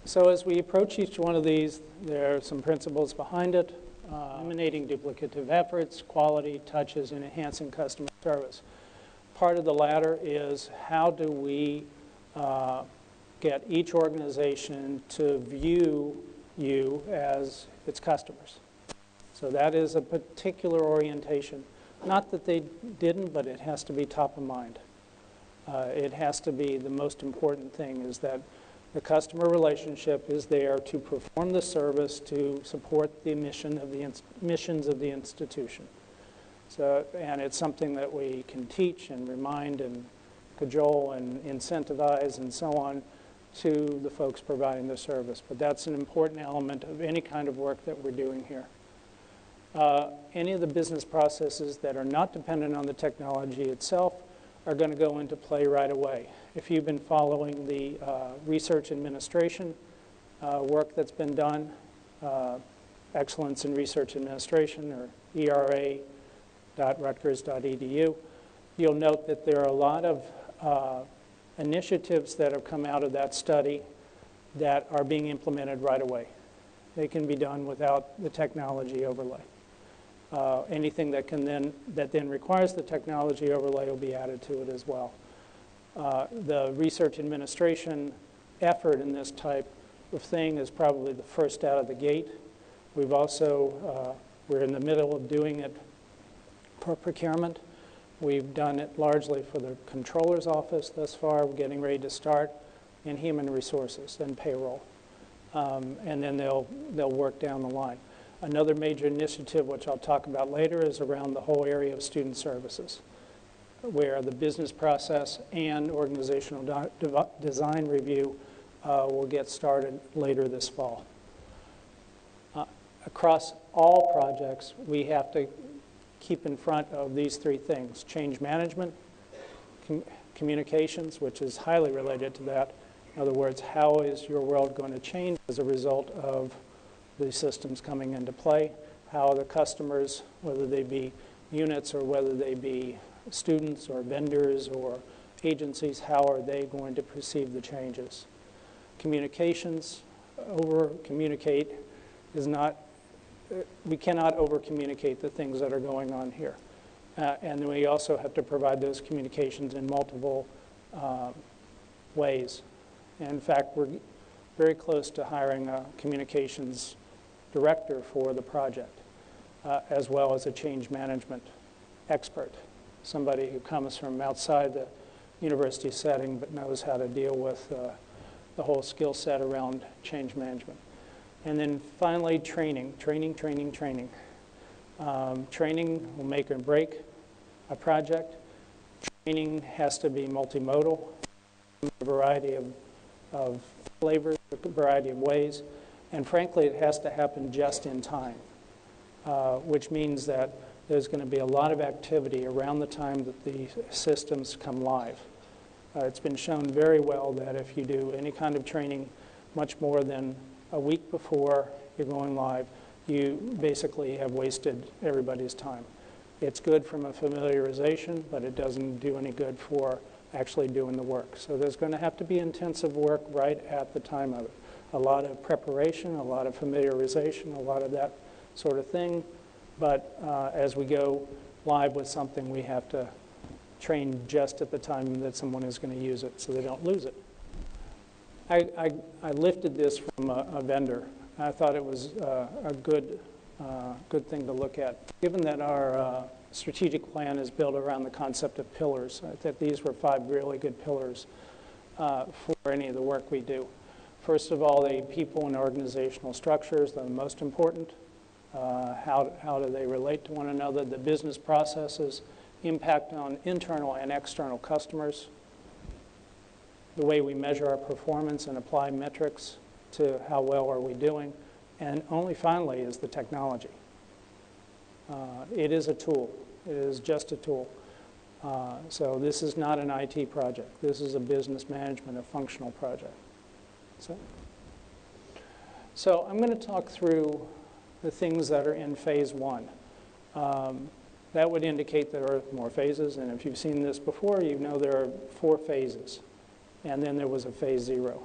So as we approach each one of these, there are some principles behind it, eliminating duplicative efforts, quality, touches, and enhancing customer service. Part of the latter is how do we get each organization to view you as its customers. So that is a particular orientation. Not that they didn't, but it has to be top of mind. It has to be the most important thing, is that the customer relationship is there to perform the service to support the missions of the institution. So, and it's something that we can teach and remind and cajole and incentivize and so on to the folks providing the service. But that's an important element of any kind of work that we're doing here. Any of the business processes that are not dependent on the technology itself are going to go into play right away. If you've been following the research administration work that's been done, Excellence in Research Administration, or era.rutgers.edu, you'll note that there are a lot of initiatives that have come out of that study that are being implemented right away. They can be done without the technology overlay. Anything that then requires the technology overlay will be added to it as well. The research administration effort in this type of thing is probably the first out of the gate. We've also, we're in the middle of doing it for procurement. We've done it largely for the controller's office thus far. We're getting ready to start in human resources and payroll. And then they'll work down the line. Another major initiative, which I'll talk about later, is around the whole area of student services, where the business process and organizational design review will get started later this fall. Across all projects, we have to keep in front of these three things: change management, communications, which is highly related to that. In other words, how is your world going to change as a result of the systems coming into play? How are the customers, whether they be units or whether they be students or vendors or agencies, how are they going to perceive the changes? Communications, over-communicate is not, we cannot over-communicate the things that are going on here. And then we also have to provide those communications in multiple ways. And in fact, we're very close to hiring a communications director for the project, as well as a change management expert, somebody who comes from outside the university setting but knows how to deal with the whole skill set around change management. And then finally, training. Training will make or break a project. Training has to be multimodal, a variety of flavors, a variety of ways. And frankly, it has to happen just in time, which means that there's going to be a lot of activity around the time that the systems come live. It's been shown very well that if you do any kind of training much more than a week before you're going live, you basically have wasted everybody's time. It's good from a familiarization, but it doesn't do any good for actually doing the work. So there's going to have to be intensive work right at the time of it. A lot of preparation, a lot of familiarization, a lot of that sort of thing. But as we go live with something, we have to train just at the time that someone is going to use it so they don't lose it. I lifted this from a vendor. I thought it was a good thing to look at. Given that our strategic plan is built around the concept of pillars, I thought these were 5 really good pillars for any of the work we do. First of all, the people and organizational structures are the most important. How do they relate to one another? The business processes, impact on internal and external customers, the way we measure our performance and apply metrics to how well are we doing, and only finally is the technology. It is a tool. It is just a tool. So this is not an IT project. This is a business management, a functional project. So I'm going to talk through the things that are in phase 1. That would indicate there are more phases, and if you've seen this before, you know there are 4 phases, and then there was a phase 0.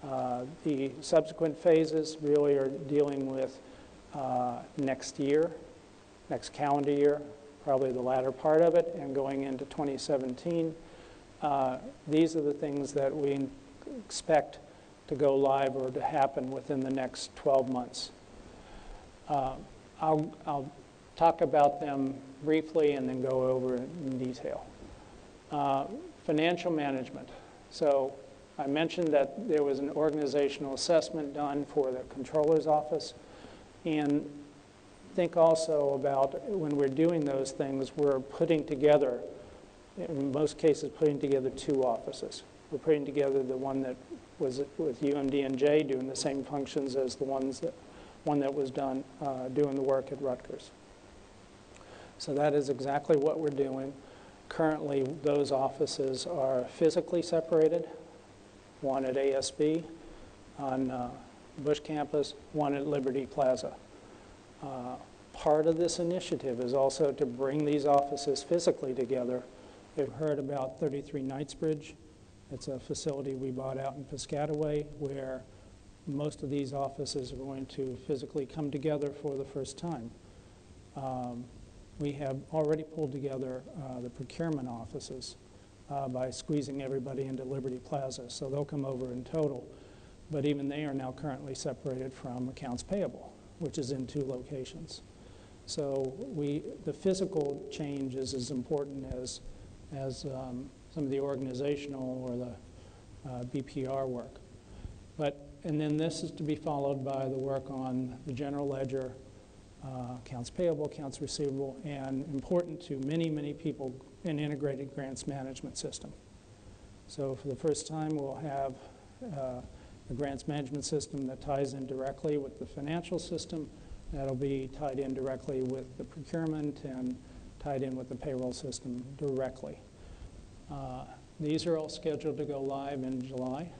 The subsequent phases really are dealing with next year, next calendar year, probably the latter part of it, and going into 2017. These are the things that we expect to go live or to happen within the next 12 months. I'll talk about them briefly and then go over in detail. Financial management. So I mentioned that there was an organizational assessment done for the controller's office, and think also about when we're doing those things, we're putting together, in most cases, putting together two offices. We're putting together the one that was with UMD&J doing the same functions as the one that was done doing the work at Rutgers. So that is exactly what we're doing. Currently, those offices are physically separated, one at ASB on Bush campus, one at Liberty Plaza. Part of this initiative is also to bring these offices physically together. You've heard about 33 Knightsbridge. It's a facility we bought out in Piscataway where most of these offices are going to physically come together for the first time. We have already pulled together the procurement offices by squeezing everybody into Liberty Plaza, so they'll come over in total. But even they are now currently separated from accounts payable, which is in 2 locations. So the physical change is as important as some of the organizational or the BPR work. And then this is to be followed by the work on the general ledger, accounts payable, accounts receivable, and important to many, many people, an integrated grants management system. So for the first time, we'll have a grants management system that ties in directly with the financial system. That'll be tied in directly with the procurement and tied in with the payroll system directly. These are all scheduled to go live in July,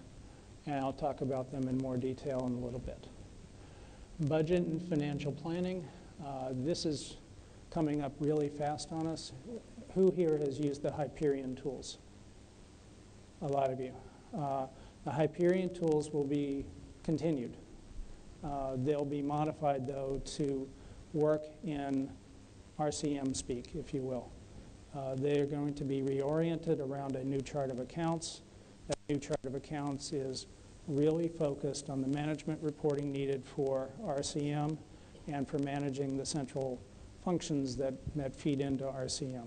and I'll talk about them in more detail in a little bit. Budget and financial planning. This is coming up really fast on us. Who here has used the Hyperion tools? A lot of you. The Hyperion tools will be continued. They'll be modified, though, to work in RCM speak, if you will. They're going to be reoriented around a new chart of accounts. That new chart of accounts is really focused on the management reporting needed for RCM and for managing the central functions that feed into RCM.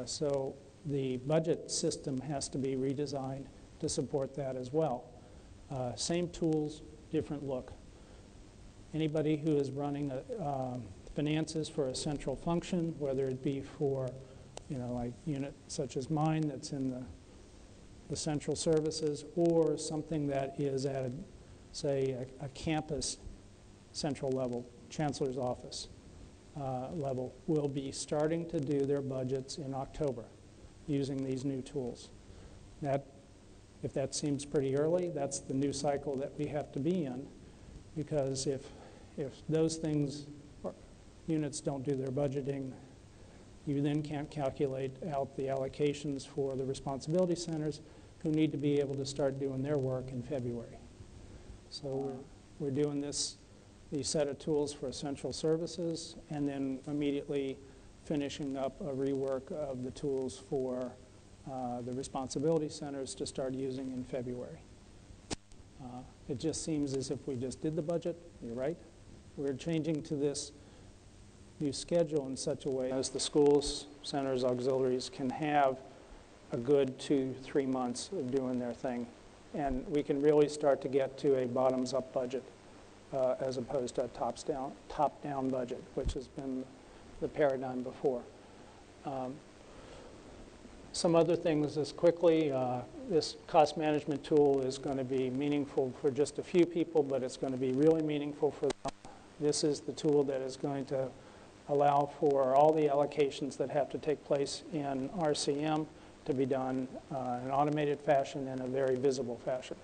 So the budget system has to be redesigned to support that as well. Same tools, different look. Anybody who is running finances for a central function, whether it be for, like unit such as mine that's in the central services, or something that is at, say, a campus central level, chancellor's office level, will be starting to do their budgets in October using these new tools. If that seems pretty early, that's the new cycle that we have to be in, because if those units don't do their budgeting, you then can't calculate out the allocations for the responsibility centers who need to be able to start doing their work in February. So we're doing these set of tools for essential services, and then immediately finishing up a rework of the tools for the responsibility centers to start using in February. It just seems as if we just did the budget. You're right. We're changing to this new schedule in such a way as the schools, centers, auxiliaries can have a good 2-3 months of doing their thing. And we can really start to get to a bottoms-up budget as opposed to a top-down budget, which has been the paradigm before. Some other things just quickly. This cost management tool is going to be meaningful for just a few people, but it's going to be really meaningful for them. This is the tool that is going to allow for all the allocations that have to take place in RCM to be done in an automated fashion and a very visible fashion.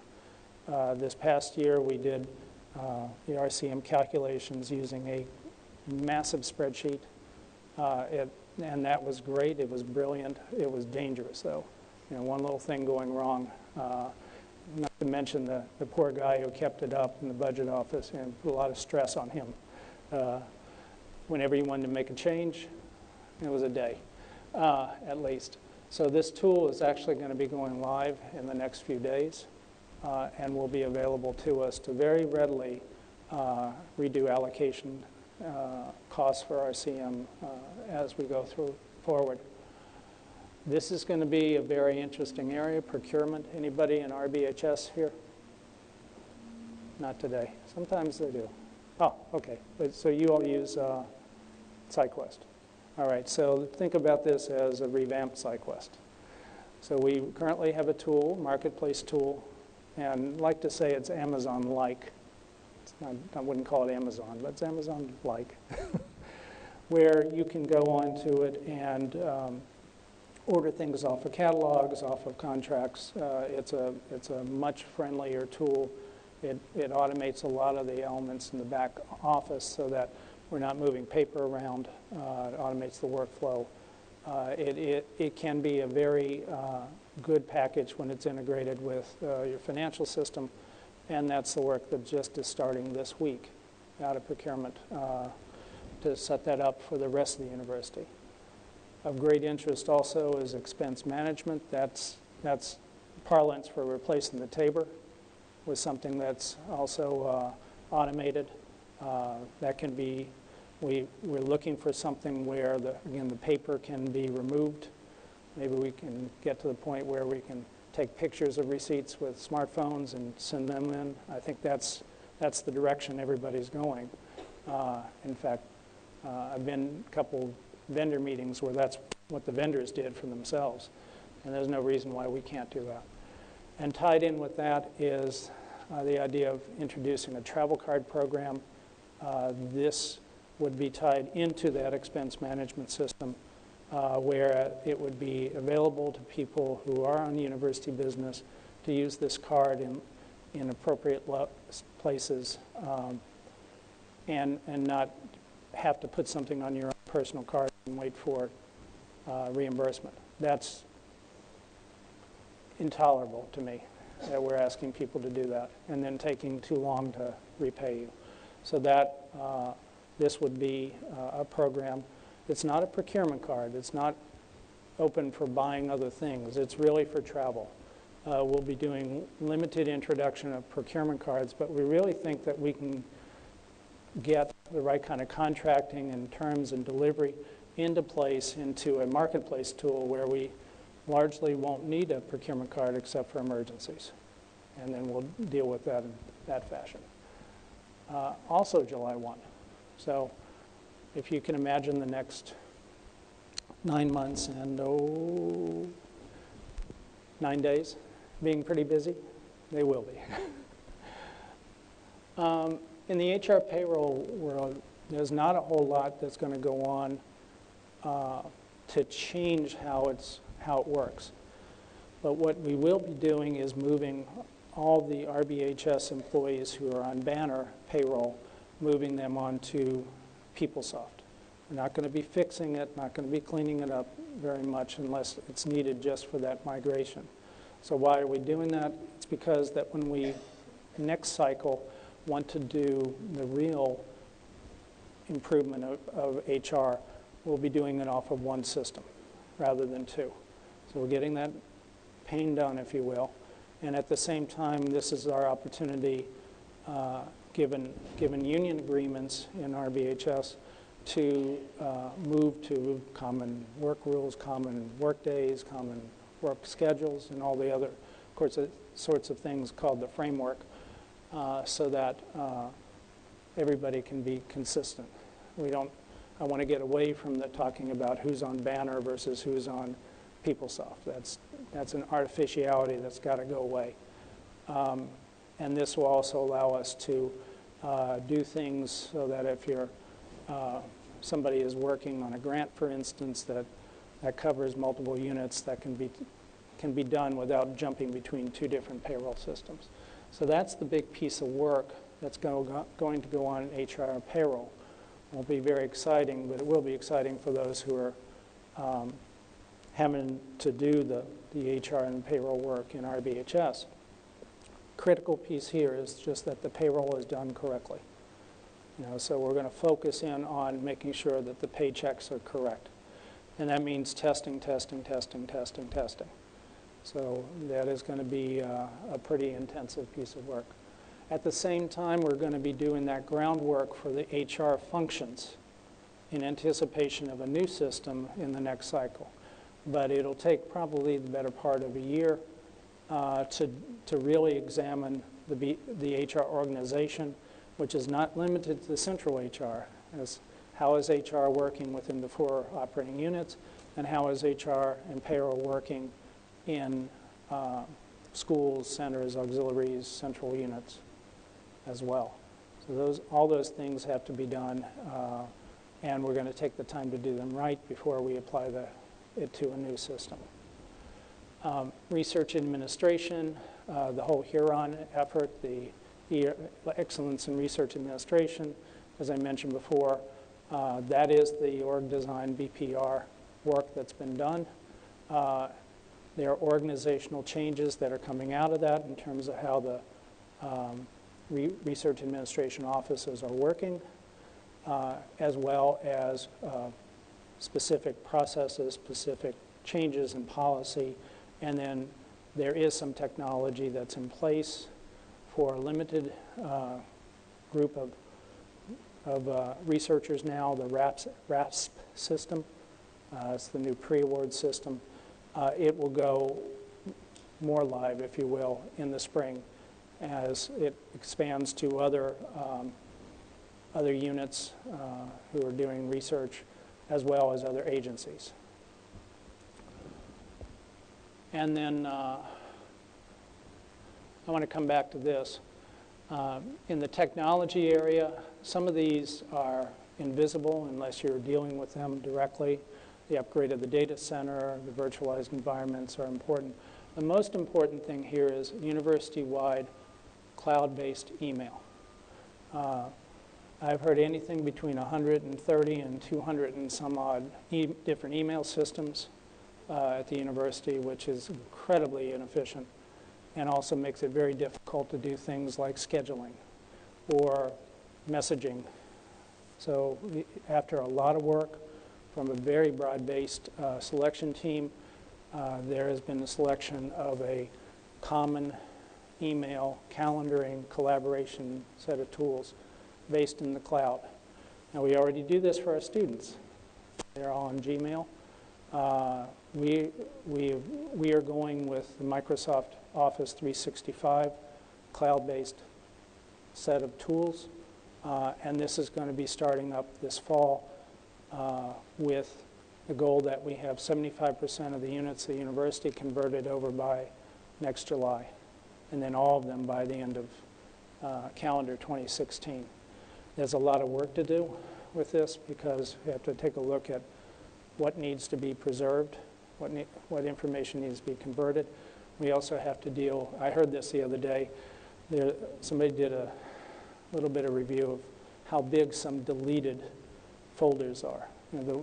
This past year, we did the RCM calculations using a massive spreadsheet. And that was great. It was brilliant. It was dangerous, though. One little thing going wrong, Not to mention the poor guy who kept it up in the budget office, and put a lot of stress on him. Whenever you wanted to make a change, it was a day, at least. So this tool is actually going to be going live in the next few days, and will be available to us to very readily redo allocation costs for RCM as we go forward. This is going to be a very interesting area, procurement. Anybody in RBHS here? Not today. Sometimes they do. Oh, okay. So you all use SciQuest. All right, so think about this as a revamped SciQuest. So we currently have a tool, marketplace tool, and like to say it's Amazon-like. I wouldn't call it Amazon, but it's Amazon-like, where you can go onto it and order things off of catalogs, off of contracts. It's a much friendlier tool. It automates a lot of the elements in the back office so that we're not moving paper around. It automates the workflow. It can be a very good package when it's integrated with your financial system, and that's the work that just is starting this week out of procurement to set that up for the rest of the university. Of great interest also is expense management. That's parlance for replacing the TABOR with something that's also automated. That can be, we're looking for something where, again, the paper can be removed. Maybe we can get to the point where we can take pictures of receipts with smartphones and send them in. I think that's the direction everybody's going. In fact, I've been a couple vendor meetings where that's what the vendors did for themselves, and there's no reason why we can't do that. And tied in with that is the idea of introducing a travel card program. This would be tied into that expense management system where it would be available to people who are on university business to use this card in appropriate places and not have to put something on your own personal card and wait for reimbursement. That's intolerable to me that we're asking people to do that and then taking too long to repay you. So that this would be a program. It's not a procurement card. It's not open for buying other things. It's really for travel. We'll be doing limited introduction of procurement cards, but we really think that we can get the right kind of contracting and terms and delivery into place into a marketplace tool where we largely won't need a procurement card except for emergencies. And then we'll deal with that in that fashion. Also July 1. So if you can imagine the next 9 months and 9 days being pretty busy, they will be. In the HR payroll world, there's not a whole lot that's going to go on to change how it works. But what we will be doing is moving all the RBHS employees who are on Banner payroll, moving them onto PeopleSoft. We're not going to be fixing it, not going to be cleaning it up very much unless it's needed just for that migration. So why are we doing that? It's because that when we, next cycle, want to do the real improvement of HR, we'll be doing it off of one system rather than two. So we're getting that pain done, if you will. And at the same time, this is our opportunity, given union agreements in RBHS, to move to common work rules, common work days, common work schedules, and all the other sorts of things called the framework, so that everybody can be consistent. I want to get away from the talking about who's on Banner versus who's on PeopleSoft. That's an artificiality that's got to go away. And this will also allow us to do things so that if somebody is working on a grant, for instance, that covers multiple units, that can be done without jumping between two different payroll systems. So that's the big piece of work that's going to go on in HR payroll. It won't be very exciting, but it will be exciting for those who are having to do the HR and payroll work in RBHS. critical piece here is just that the payroll is done correctly. So we're going to focus in on making sure that the paychecks are correct. And that means testing, testing, testing, testing, testing. So that is going to be a pretty intensive piece of work. At the same time, we're going to be doing that groundwork for the HR functions in anticipation of a new system in the next cycle. But it'll take probably the better part of a year to really examine the HR organization, which is not limited to the central HR, as how is HR working within the 4 operating units, and how is HR and payroll working in schools, centers, auxiliaries, central units as well. So all those things have to be done, and we're going to take the time to do them right before we apply it to a new system. Research administration, the whole Huron effort, the excellence in research administration, as I mentioned before, that is the org design BPR work that's been done. There are organizational changes that are coming out of that in terms of how the research administration offices are working, as well as specific processes, specific changes in policy, and then there is some technology that's in place for a limited group of researchers now, the RASP system. It's the new pre-award system. It will go more live, if you will, in the spring as it expands to other units who are doing research, as well as other agencies. And then I want to come back to this. In the technology area, some of these are invisible unless you're dealing with them directly. The upgrade of the data center, the virtualized environments are important. The most important thing here is university-wide cloud-based email. I've heard anything between 130 and 200 and some odd different email systems at the university, which is incredibly inefficient and also makes it very difficult to do things like scheduling or messaging. So after a lot of work from a very broad-based selection team, there has been the selection of a common email, calendaring, collaboration set of tools based in the cloud. Now, we already do this for our students. They're all on Gmail. We are going with the Microsoft Office 365 cloud-based set of tools, and this is going to be starting up this fall with the goal that we have 75% of the units of the university converted over by next July, and then all of them by the end of calendar 2016. There's a lot of work to do with this because we have to take a look at what needs to be preserved, what information needs to be converted. We also have to deal, I heard this the other day, somebody did a little bit of review of how big some deleted folders are. The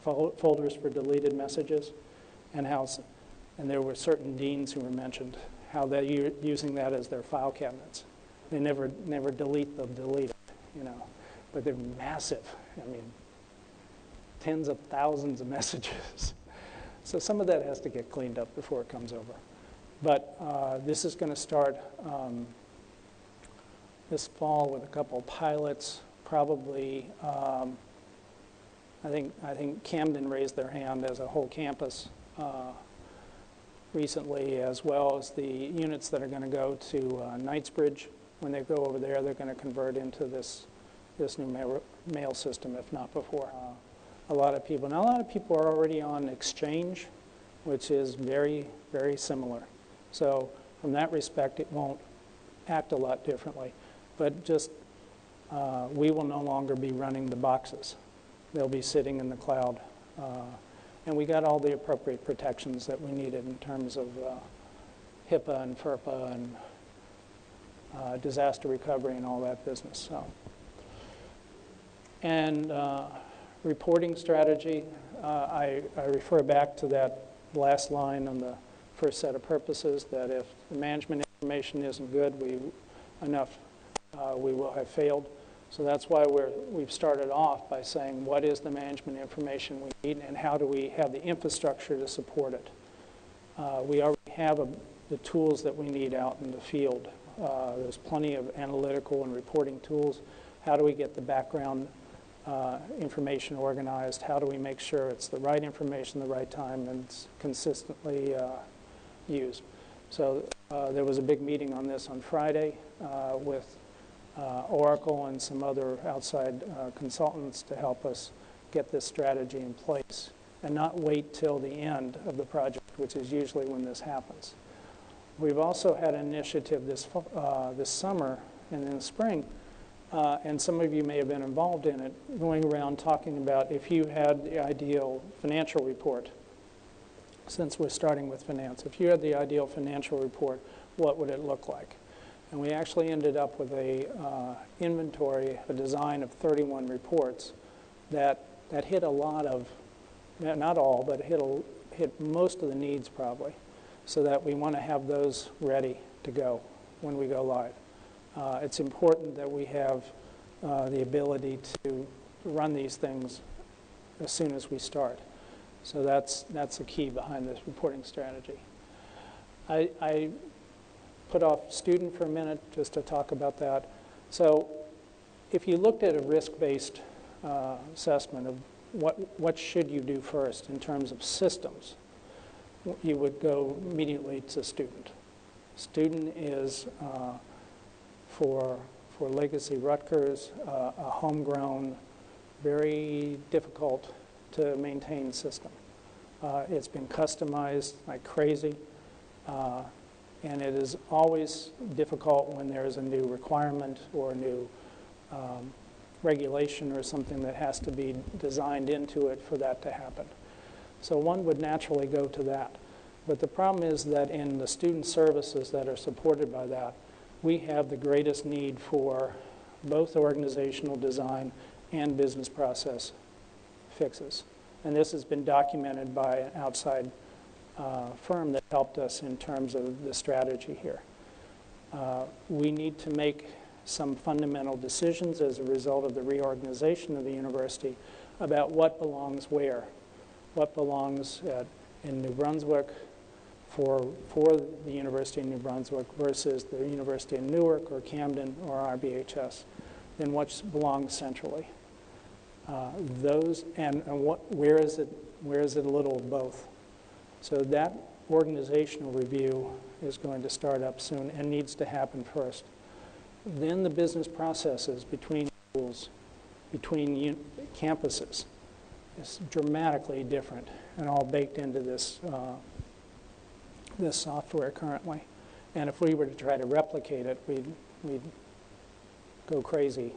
folders for deleted messages, and there were certain deans who were mentioned, how they're using that as their file cabinets. They never delete them, but they're massive. I mean, tens of thousands of messages. So some of that has to get cleaned up before it comes over. But this is going to start this fall with a couple pilots, probably. I think Camden raised their hand as a whole campus recently, as well as the units that are going to go to Knightsbridge. When they go over there, they're going to convert into this new mail system, if not before. A lot of people are already on Exchange, which is very, very similar. So from that respect, it won't act a lot differently. But just we will no longer be running the boxes. They'll be sitting in the cloud. And we got all the appropriate protections that we needed in terms of HIPAA and FERPA and disaster recovery and all that business. So. And reporting strategy, I refer back to that last line on the first set of purposes, that if the management information isn't good enough, we will have failed. So that's why we've started off by saying, what is the management information we need, and how do we have the infrastructure to support it? We already have the tools that we need out in the field. There's plenty of analytical and reporting tools. How do we get the background information organized? How do we make sure it's the right information, the right time, and it's consistently used? So there was a big meeting on this on Friday with Oracle and some other outside consultants to help us get this strategy in place and not wait till the end of the project, which is usually when this happens. We've also had an initiative this summer and in the spring, and some of you may have been involved in it, going around talking about if you had the ideal financial report, since we're starting with finance, if you had the ideal financial report, what would it look like? And we actually ended up with a inventory, a design of 31 reports that hit a lot of, not all, but hit most of the needs probably, so that we want to have those ready to go when we go live. It's important that we have the ability to run these things as soon as we start. So that's the key behind this reporting strategy. I put off student for a minute just to talk about that. So if you looked at a risk-based assessment of what should you do first in terms of systems, you would go immediately to student. Student is, for Legacy Rutgers, a homegrown, very difficult to maintain system. It's been customized like crazy, and it is always difficult when there is a new requirement or a new regulation or something that has to be designed into it for that to happen. So one would naturally go to that. But the problem is that in the student services that are supported by that, we have the greatest need for both organizational design and business process fixes. And this has been documented by an outside firm that helped us in terms of the strategy here. We need to make some fundamental decisions as a result of the reorganization of the university about what belongs where. What belongs in New Brunswick for the University of New Brunswick versus the University of Newark or Camden or RBHS, then what belongs centrally. Where is it a little of both? So that organizational review is going to start up soon and needs to happen first. Then the business processes between schools, between campuses, is dramatically different and all baked into this this software currently. And if we were to try to replicate it, we'd go crazy.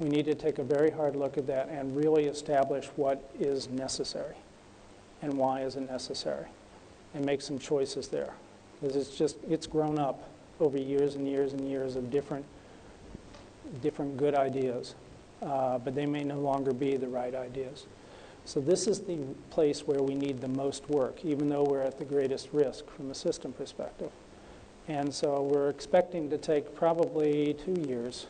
We need to take a very hard look at that and really establish what is necessary and why is it necessary, and make some choices there. Because it's grown up over years and years and years of different good ideas, but they may no longer be the right ideas. So this is the place where we need the most work, even though we're at the greatest risk from a system perspective. And so we're expecting to take probably 2 years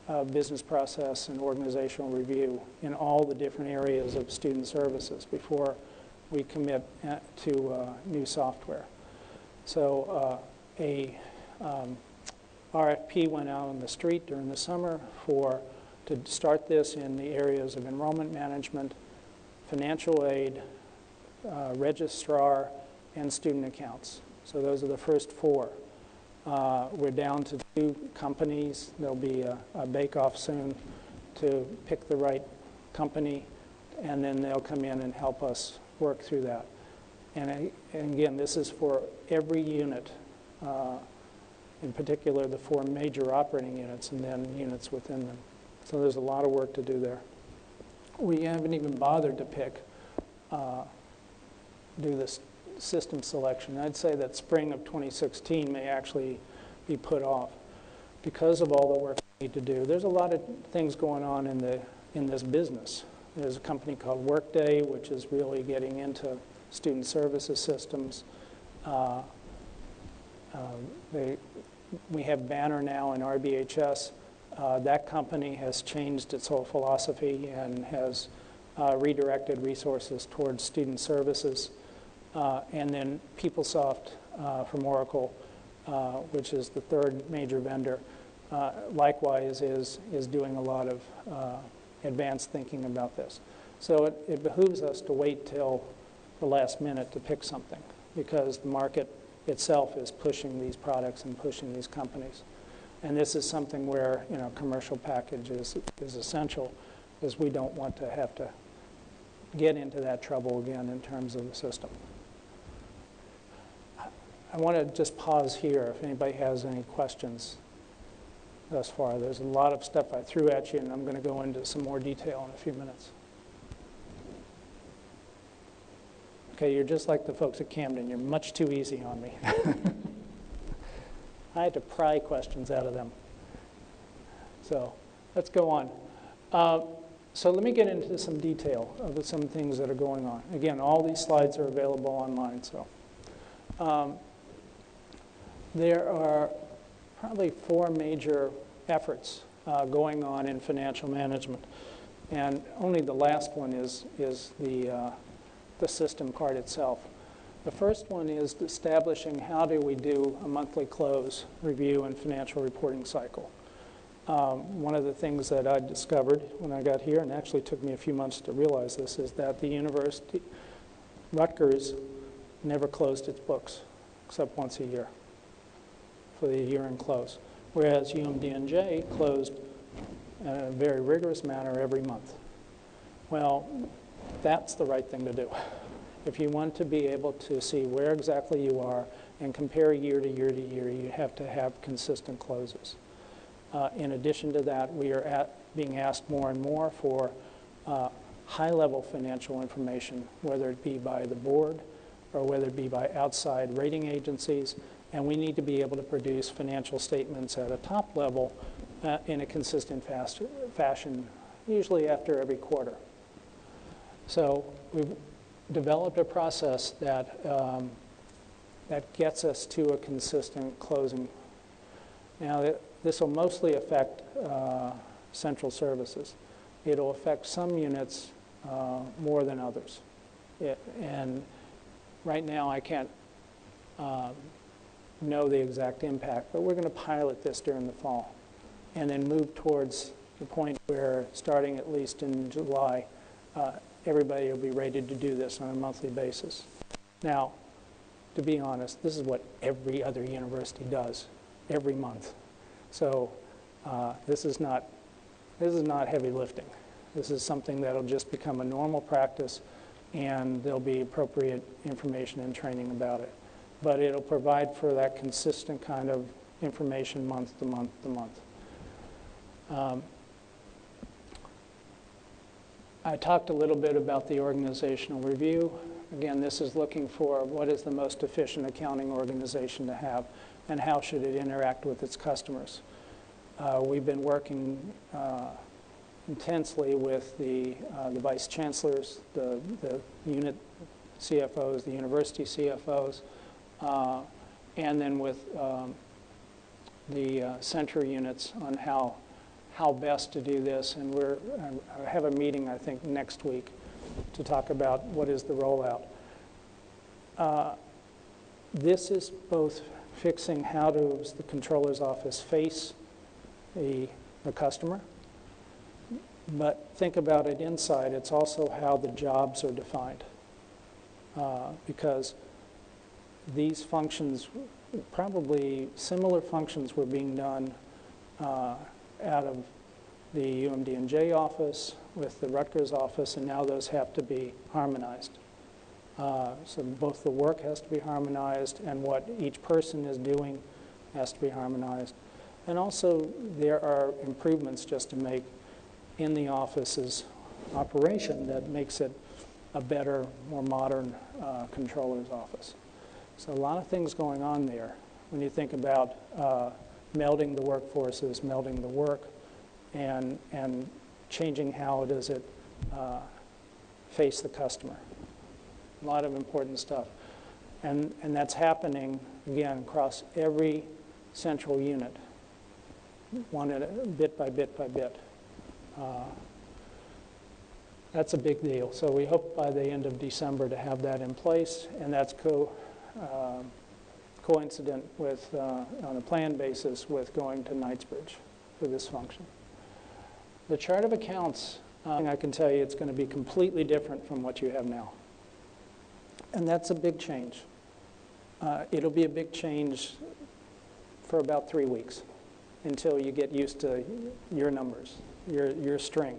of business process and organizational review in all the different areas of student services before we commit to new software. So RFP went out on the street during the summer to start this in the areas of enrollment management, financial aid, registrar, and student accounts. So those are the first 4. We're down to 2 companies. There'll be a bake-off soon to pick the right company, and then they'll come in and help us work through that. And again, this is for every unit, in particular the 4 major operating units and then units within them. So there's a lot of work to do there. We haven't even bothered to do this system selection. I'd say that spring of 2016 may actually be put off because of all the work we need to do. There's a lot of things going on in this business. There's a company called Workday, which is really getting into student services systems. We have Banner now in RBHS. That company has changed its whole philosophy and has redirected resources towards student services. And then PeopleSoft from Oracle, which is the third major vendor, likewise is doing a lot of advanced thinking about this. So it behooves us to wait till the last minute to pick something, because the market itself is pushing these products and pushing these companies. And this is something where, you know, commercial package is essential, because we don't want to have to get into that trouble again in terms of the system. I want to just pause here if anybody has any questions thus far. There's a lot of stuff I threw at you, and I'm going to go into some more detail in a few minutes. Okay, you're just like the folks at Camden. You're much too easy on me. I had to pry questions out of them. So let's go on. So let me get into some detail of some things that are going on. Again, all these slides are available online. So there are probably 4 major efforts going on in financial management. And only the last one is the system part itself. The first one is establishing how do we do a monthly close review and financial reporting cycle. One of the things that I discovered when I got here, and actually took me a few months to realize this, is that the university, Rutgers, never closed its books except once a year for the year-end close, whereas UMDNJ closed in a very rigorous manner every month. Well, that's the right thing to do. If you want to be able to see where exactly you are and compare year to year to year, you have to have consistent closes. In addition to that, we are being asked more and more for high-level financial information, whether it be by the board or whether it be by outside rating agencies, and we need to be able to produce financial statements at a top level in a consistent fashion, usually after every quarter. So we've developed a process that that gets us to a consistent closing. Now, this will mostly affect central services. It'll affect some units more than others. And right now, I can't know the exact impact, but we're going to pilot this during the fall and then move towards the point where, starting at least in July, everybody will be ready to do this on a monthly basis. Now, to be honest, this is what every other university does every month. So this is not heavy lifting. This is something that'll just become a normal practice, and there'll be appropriate information and training about it. But it'll provide for that consistent kind of information month to month to month. I talked a little bit about the organizational review. Again, this is looking for what is the most efficient accounting organization to have and how should it interact with its customers. We've been working intensely with the vice chancellors, the unit CFOs, the university CFOs, and then with the center units on how best to do this. And I have a meeting, I think, next week to talk about what is the rollout. This is both fixing how does the controller's office face the customer, but think about it inside. It's also how the jobs are defined, because these functions, probably similar functions, were being done out of the UMDNJ office with the Rutgers office, and now those have to be harmonized. So both the work has to be harmonized and what each person is doing has to be harmonized. And also there are improvements just to make in the office's operation that makes it a better, more modern controller's office. So a lot of things going on there when you think about melding the workforces, melding the work, and changing how does it face the customer. A lot of important stuff. And that's happening, again, across every central unit, one at a, bit by bit by bit. That's a big deal. So we hope by the end of December to have that in place, and that's coincident with, on a planned basis, with going to Knightsbridge for this function. The chart of accounts, I can tell you it's going to be completely different from what you have now. And that's a big change. It'll be a big change for about 3 weeks until you get used to your numbers, your string.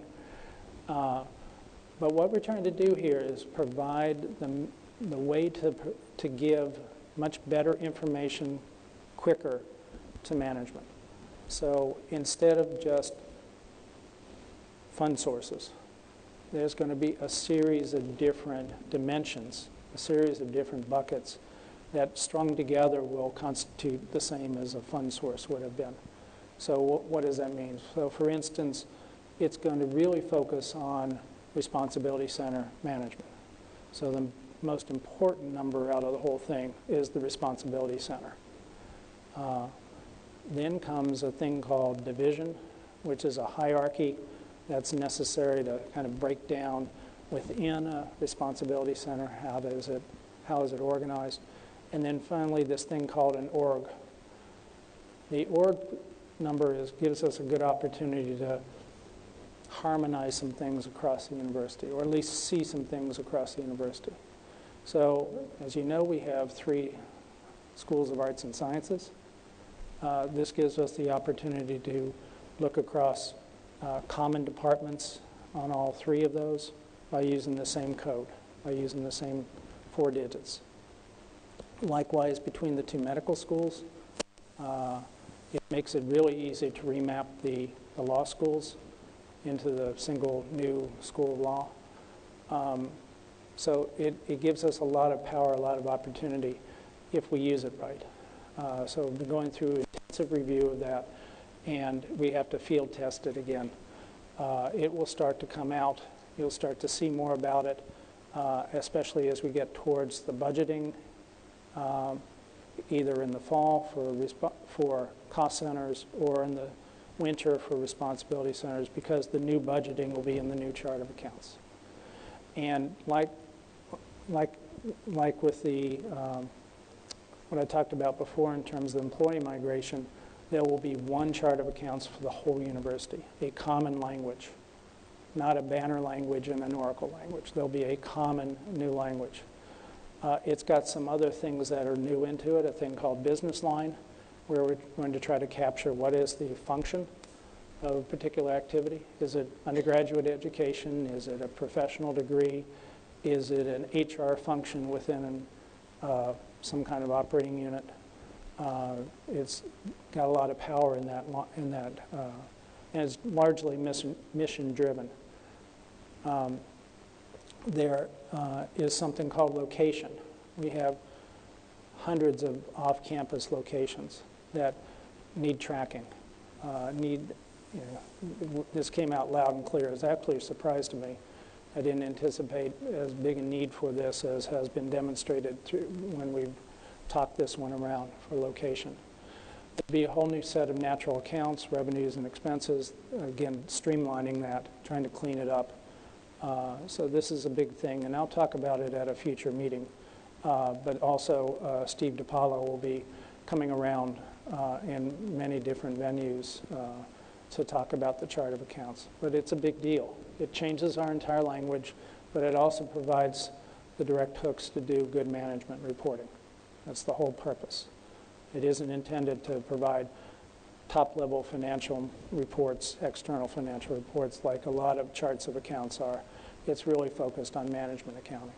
But what we're trying to do here is provide the way to give much better information quicker to management. So instead of just fund sources, there's going to be a series of different dimensions, a series of different buckets that strung together will constitute the same as a fund source would have been. So what does that mean? So for instance, it's going to really focus on responsibility center management. So the most important number out of the whole thing is the responsibility center. Then comes a thing called division, which is a hierarchy that's necessary to kind of break down within a responsibility center, how is it organized. And then finally this thing called an org. The org number gives us a good opportunity to harmonize some things across the university, or at least see some things across the university. So, as you know, we have 3 schools of arts and sciences. This gives us the opportunity to look across common departments on all 3 of those by using the same code, by using the same 4 digits. Likewise, between the 2 medical schools, it makes it really easy to remap the law schools into the single new school of law. So it gives us a lot of power, a lot of opportunity if we use it right. So we've been going through an intensive review of that, and we have to field test it again. It will start to come out. You'll start to see more about it, especially as we get towards the budgeting, either in the fall for cost centers or in the winter for responsibility centers, because the new budgeting will be in the new chart of accounts. And like with the what I talked about before in terms of employee migration, there will be one chart of accounts for the whole university, a common language, not a banner language and an Oracle language. There'll be a common new language. It's got some other things that are new into it, a thing called business line, where we're going to try to capture what is the function of a particular activity. Is it undergraduate education? Is it a professional degree? Is it an HR function within some kind of operating unit? It's got a lot of power in that, and it's largely mission driven. There is something called location. We have hundreds of off-campus locations that need tracking, this came out loud and clear. It was actually a surprise to me. I didn't anticipate as big a need for this as has been demonstrated when we've talked this one around for location. There'll be a whole new set of natural accounts, revenues and expenses, again, streamlining that, trying to clean it up. So this is a big thing, and I'll talk about it at a future meeting. But also, Steve DiPaolo will be coming around in many different venues to talk about the chart of accounts. But it's a big deal. It changes our entire language, but it also provides the direct hooks to do good management reporting. That's the whole purpose. It isn't intended to provide top-level financial reports, external financial reports, like a lot of charts of accounts are. It's really focused on management accounting.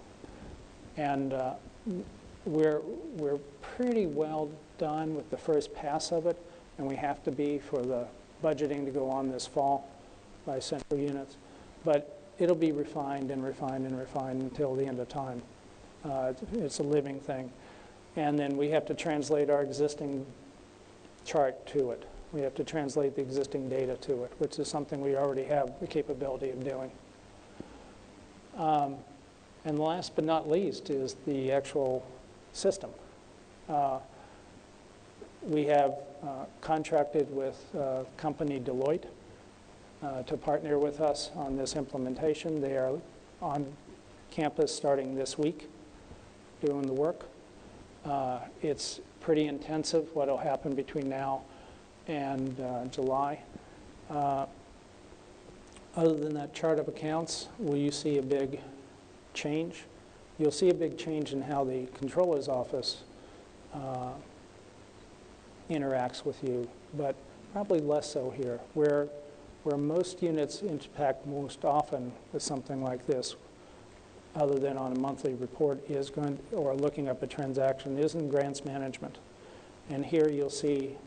And we're pretty well done with the first pass of it, and we have to be for the budgeting to go on this fall by central units. But it'll be refined and refined and refined until the end of time. It's a living thing. And then we have to translate our existing chart to it. We have to translate the existing data to it, which is something we already have the capability of doing. And last but not least is the actual system. We have contracted with company Deloitte to partner with us on this implementation. They are on campus starting this week doing the work. It's pretty intensive what will happen between now and July. Other than that chart of accounts, will you see a big change? You'll see a big change in how the controller's office interacts with you, but probably less so here. Where most units impact most often with something like this, other than on a monthly report, is going, or looking up a transaction, is in grants management. And here you'll see,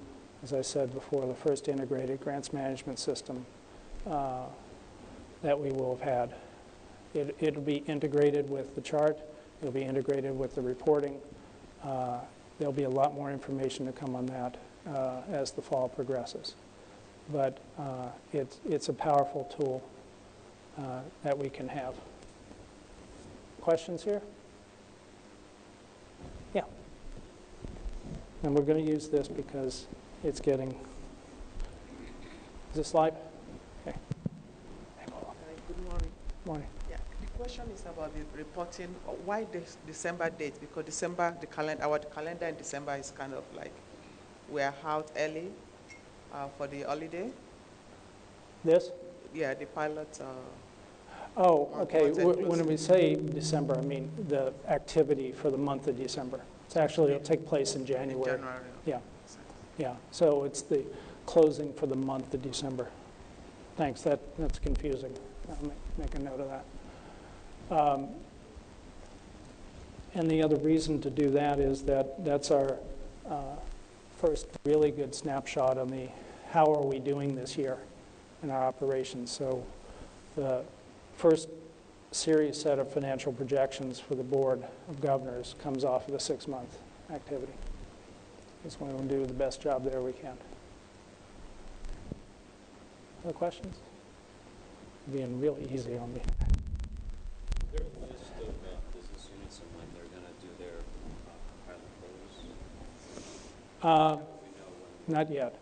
as I said before, the first integrated grants management system that we will have had. It'll be integrated with the chart. It'll be integrated with the reporting. There'll be a lot more information to come on that as the fall progresses. But it's a powerful tool that we can have. Questions here? Yeah. And we're going to use this because it's getting... Is this live? Okay. Good morning. Morning. Yeah, the question is about the reporting. Why this December date? Because December, our calendar in December is kind of like we're out early for the holiday. This? Yeah, the pilot. Oh, okay. When we say December, I mean the activity for the month of December. It's actually, it'll take place in January. In January. Yeah. Yeah. So it's the closing for the month of December. Thanks. That's confusing. I'll make a note of that. And the other reason to do that is that that's our first really good snapshot on the how are we doing this year in our operations. So the first serious set of financial projections for the Board of Governors comes off of the 6-month activity. That's when we'll do the best job there we can. Other questions? Being really easy on me. Is there a list of business units and when they're going to do their pilot close? Not yet.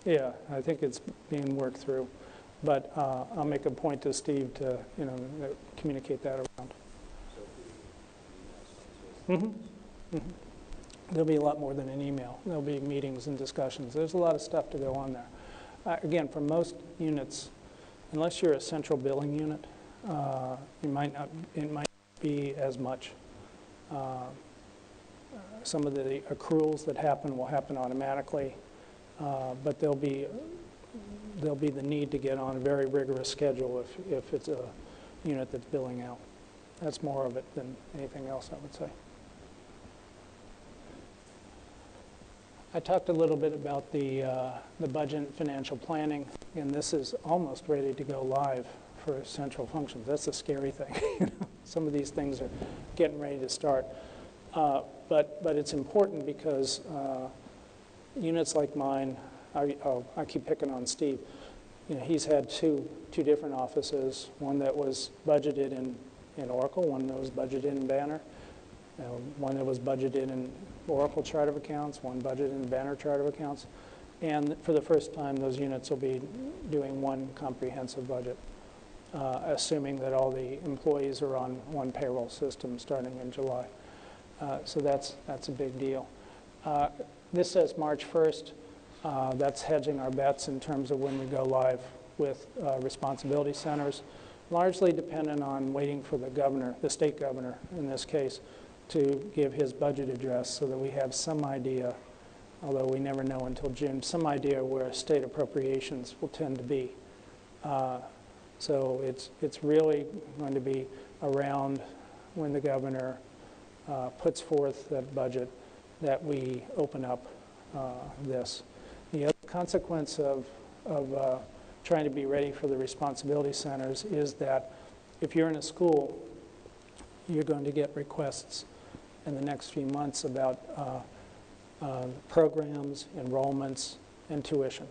Yeah, I think it's being worked through. But I'll make a point to Steve to, communicate that around. There'll be a lot more than an email. There'll be meetings and discussions. There's a lot of stuff to go on there. Again, for most units, unless you're a central billing unit, it might not be as much. Some of the accruals that happen will happen automatically, but there'll be the need to get on a very rigorous schedule if it's a unit that's billing out. That's more of it than anything else, I would say. I talked a little bit about the budget and financial planning, and this is almost ready to go live for central functions. That's a scary thing. Some of these things are getting ready to start. But it's important because units like mine, I keep picking on Steve. He's had two different offices, one that was budgeted in Oracle, one that was budgeted in Banner, one that was budgeted in Oracle chart of accounts, one budgeted in Banner chart of accounts. And for the first time, those units will be doing one comprehensive budget, assuming that all the employees are on one payroll system starting in July. So that's a big deal. This says March 1st. That's hedging our bets in terms of when we go live with responsibility centers, largely dependent on waiting for the governor, the state governor in this case, to give his budget address so that we have some idea, although we never know until June, some idea where state appropriations will tend to be. So it's really going to be around when the governor puts forth that budget that we open up this. The other consequence of trying to be ready for the responsibility centers is that if you're in a school, you're going to get requests in the next few months about programs, enrollments, and tuition.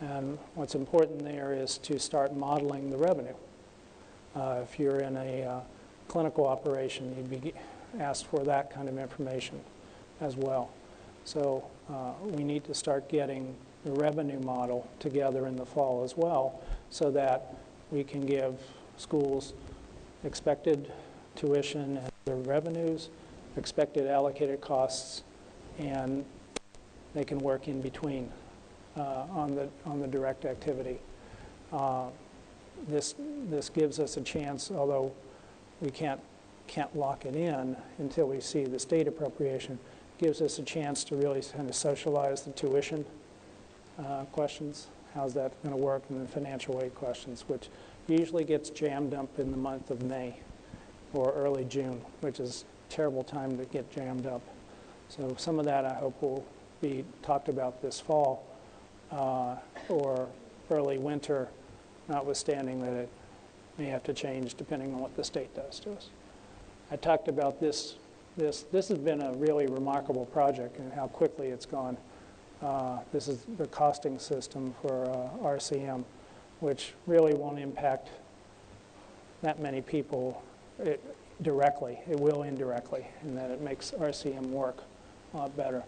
And what's important there is to start modeling the revenue. If you're in a clinical operation, asked for that kind of information as well. So we need to start getting the revenue model together in the fall as well, so that we can give schools expected tuition and their revenues, expected allocated costs, and they can work in between on the direct activity. This gives us a chance, although we can't lock it in until we see the state appropriation, gives us a chance to really kind of socialize the tuition questions. How's that going to work? And the financial aid questions, which usually gets jammed up in the month of May or early June, which is a terrible time to get jammed up. So some of that I hope will be talked about this fall or early winter, notwithstanding that it may have to change depending on what the state does to us. I talked about this. This has been a really remarkable project and how quickly it's gone. This is the costing system for RCM, which really won't impact that many people directly. It will indirectly, in that it makes RCM work a lot better.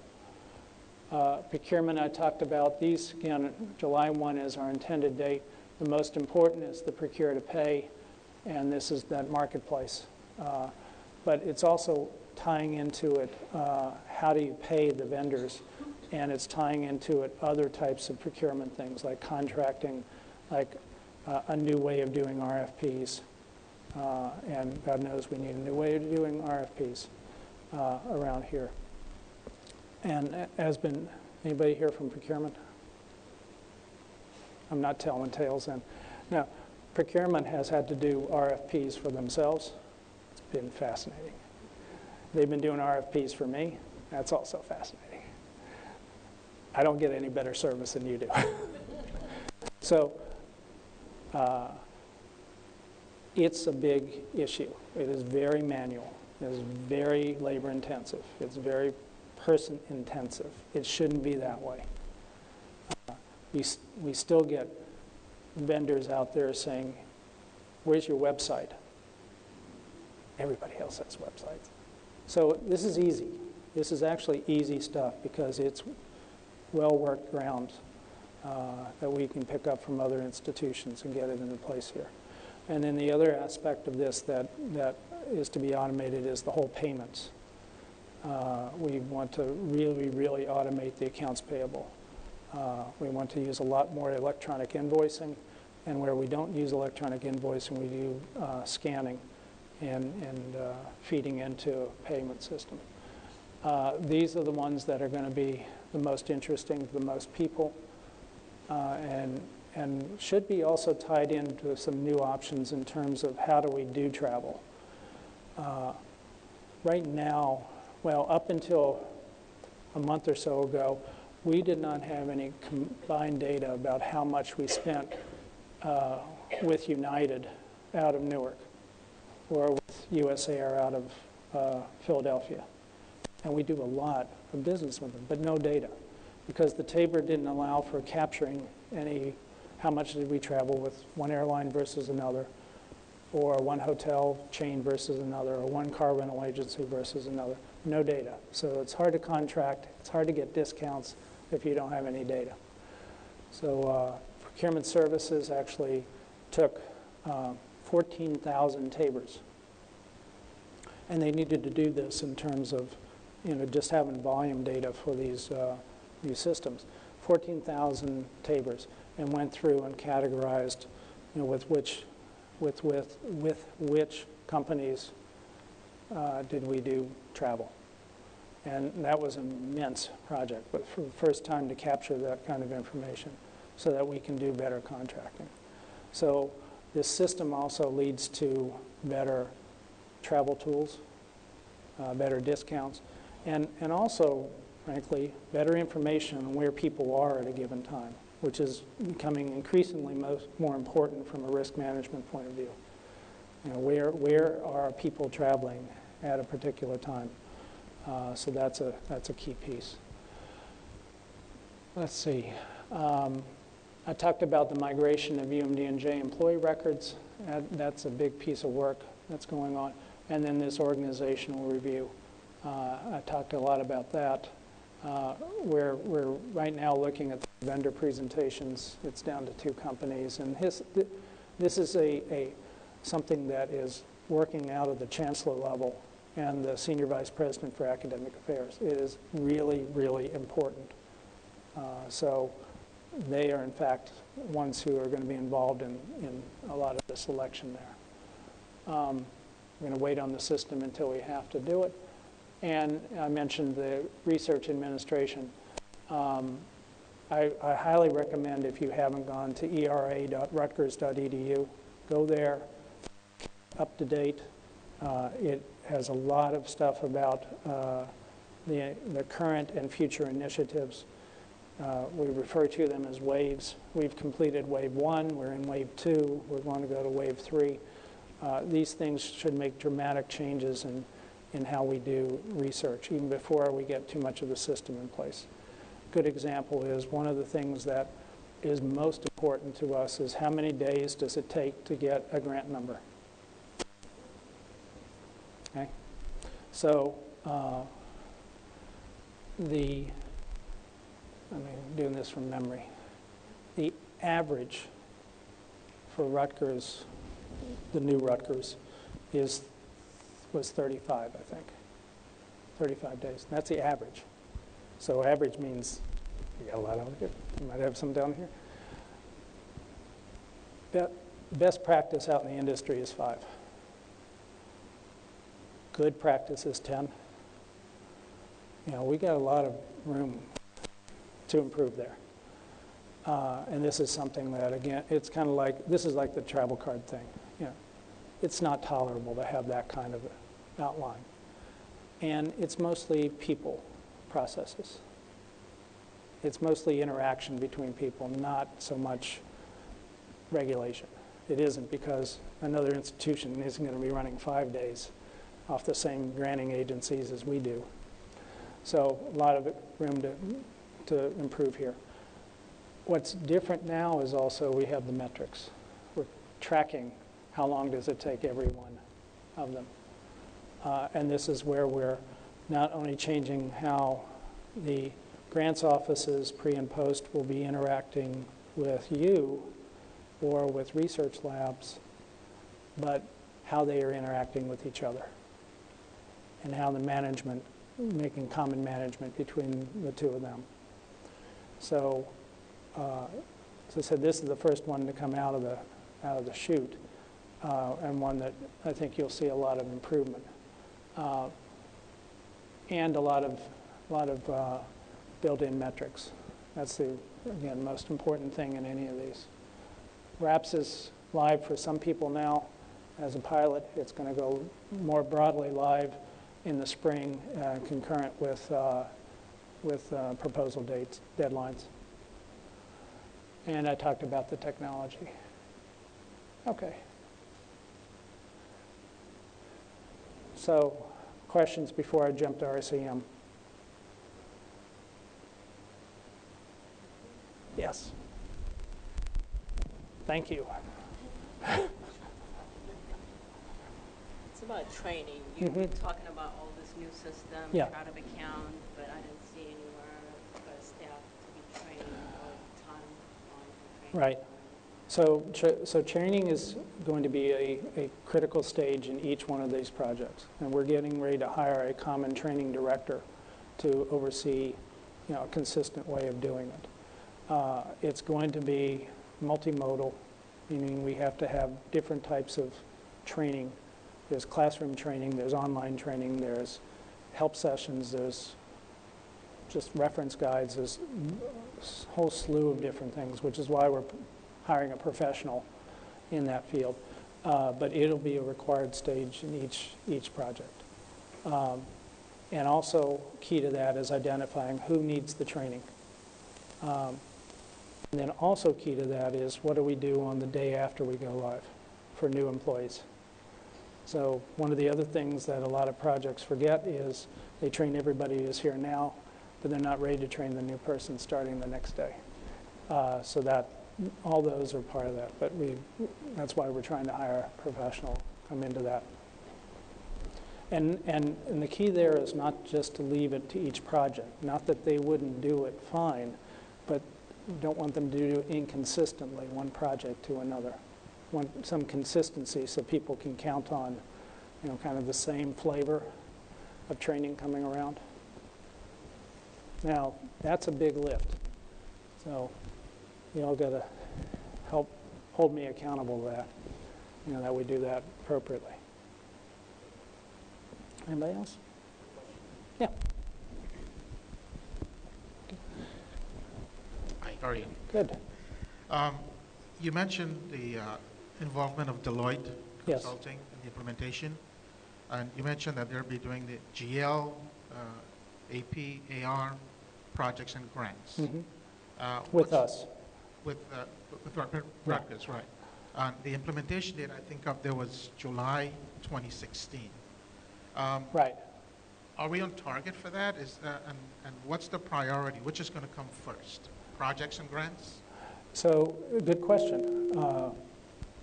Procurement I talked about. These, again, July 1 is our intended date. The most important is the procure to pay, and this is that marketplace. But it's also tying into it how do you pay the vendors, and it's tying into it other types of procurement things like contracting, like a new way of doing RFPs. And God knows we need a new way of doing RFPs around here. And anybody here from procurement? I'm not telling tales then. Now, procurement has had to do RFPs for themselves. It's been fascinating. They've been doing RFPs for me. That's also fascinating. I don't get any better service than you do. So it's a big issue. It is very manual. It is very labor intensive. It's very person intensive. It shouldn't be that way. We still get vendors out there saying, where's your website? Everybody else has websites. So this is easy. This is actually easy stuff because it's well-worked ground that we can pick up from other institutions and get it into place here. And then the other aspect of this that is to be automated is the whole payments. We want to really, really automate the accounts payable. We want to use a lot more electronic invoicing, and where we don't use electronic invoicing, we do scanning and feeding into a payment system. These are the ones that are going to be the most interesting to the most people, and should be also tied into some new options in terms of how do we do travel. Right now, well, up until a month or so ago, we did not have any combined data about how much we spent with United out of Newark or with USAir out of Philadelphia. And we do a lot of business with them, but no data, because the TABOR didn't allow for capturing how much did we travel with one airline versus another, or one hotel chain versus another, or one car rental agency versus another. No data. So it's hard to contract. It's hard to get discounts if you don't have any data. So procurement services actually took 14,000 TABORs. And they needed to do this in terms of just having volume data for these systems. 14,000 TABORs, and went through and categorized with which companies did we do travel. And that was an immense project, but for the first time to capture that kind of information so that we can do better contracting. So this system also leads to better travel tools, better discounts, and also, frankly, better information on where people are at a given time, which is becoming increasingly more important from a risk management point of view. Where are people traveling at a particular time? So that's a key piece. Let's see. I talked about the migration of UMD&J employee records. That's a big piece of work that's going on. And then this organizational review. I talked a lot about that. We're right now looking at the vendor presentations. It's down to 2 companies. And this is something that is working out of the chancellor level and the senior vice president for academic affairs. It is really, really important. So they are, in fact, ones who are going to be involved in a lot of the selection there. We're going to wait on the system until we have to do it. And I mentioned the research administration. I highly recommend, if you haven't gone to era.rutgers.edu, go there, up to date. It has a lot of stuff about the current and future initiatives. We refer to them as waves. We've completed wave 1, we're in wave 2, we're going to go to wave 3. These things should make dramatic changes in how we do research, even before we get too much of the system in place. Good example is one of the things that is most important to us is how many days does it take to get a grant number? Okay, so I'm doing this from memory. The average for Rutgers, the new Rutgers, was 35, I think. 35 days. That's the average. So average means you got a lot out here. You might have some down here. Best practice out in the industry is 5. Good practice is 10. We got a lot of room to improve there. And this is something that, again, it's kind of like, this is like the travel card thing. It's not tolerable to have that kind of outline. And it's mostly people processes. It's mostly interaction between people, not so much regulation. It isn't, because another institution isn't going to be running 5 days off the same granting agencies as we do. So a lot of room to improve here. What's different now is also we have the metrics. We're tracking how long does it take every one of them. And this is where we're not only changing how the grants offices pre and post will be interacting with you or with research labs, but how they are interacting with each other and how the management, making common management between the 2 of them. So, as I said, this is the first one to come out of the chute, and one that I think you'll see a lot of improvement. And a lot of built-in metrics. That's the, again, most important thing in any of these. RAPS is live for some people now as a pilot. It's going to go more broadly live in the spring, concurrent with proposal dates, deadlines. And I talked about the technology. Okay. So, questions before I jump to RCM? Yes. Thank you. It's about training. You've been talking about all this new system, Yeah. chart of account, but I didn't see anywhere for staff to be trained or time on training. Right. So training is going to be a critical stage in each one of these projects. And we're getting ready to hire a common training director to oversee a consistent way of doing it. It's going to be multimodal, meaning we have to have different types of training. There's classroom training, there's online training, there's help sessions, there's just reference guides, there's a whole slew of different things, which is why we're hiring a professional in that field. But it'll be a required stage in each project. And also key to that is identifying who needs the training. And then also key to that is what do we do on the day after we go live for new employees. So one of the other things that a lot of projects forget is they train everybody who's here now, but they're not ready to train the new person starting the next day. So that all those are part of that, but that's why we're trying to hire a professional come into that. And the key there is not just to leave it to each project. Not that they wouldn't do it fine, but you don't want them to do it inconsistently, one project to another. Want some consistency so people can count on, kind of the same flavor of training coming around. Now, that's a big lift. So you all got to help hold me accountable to that, that we do that appropriately. Anybody else? Yeah. Hi, how are you? Good. You mentioned the involvement of Deloitte Yes. Consulting in the implementation, and you mentioned that they'll be doing the GL, AP, AR projects and grants. Mhm. what's- With us. With Rutgers, right. The implementation date, I think up there was July 2016. Right. Are we on target for that? And what's the priority? Which is going to come first? Projects and grants? So, good question.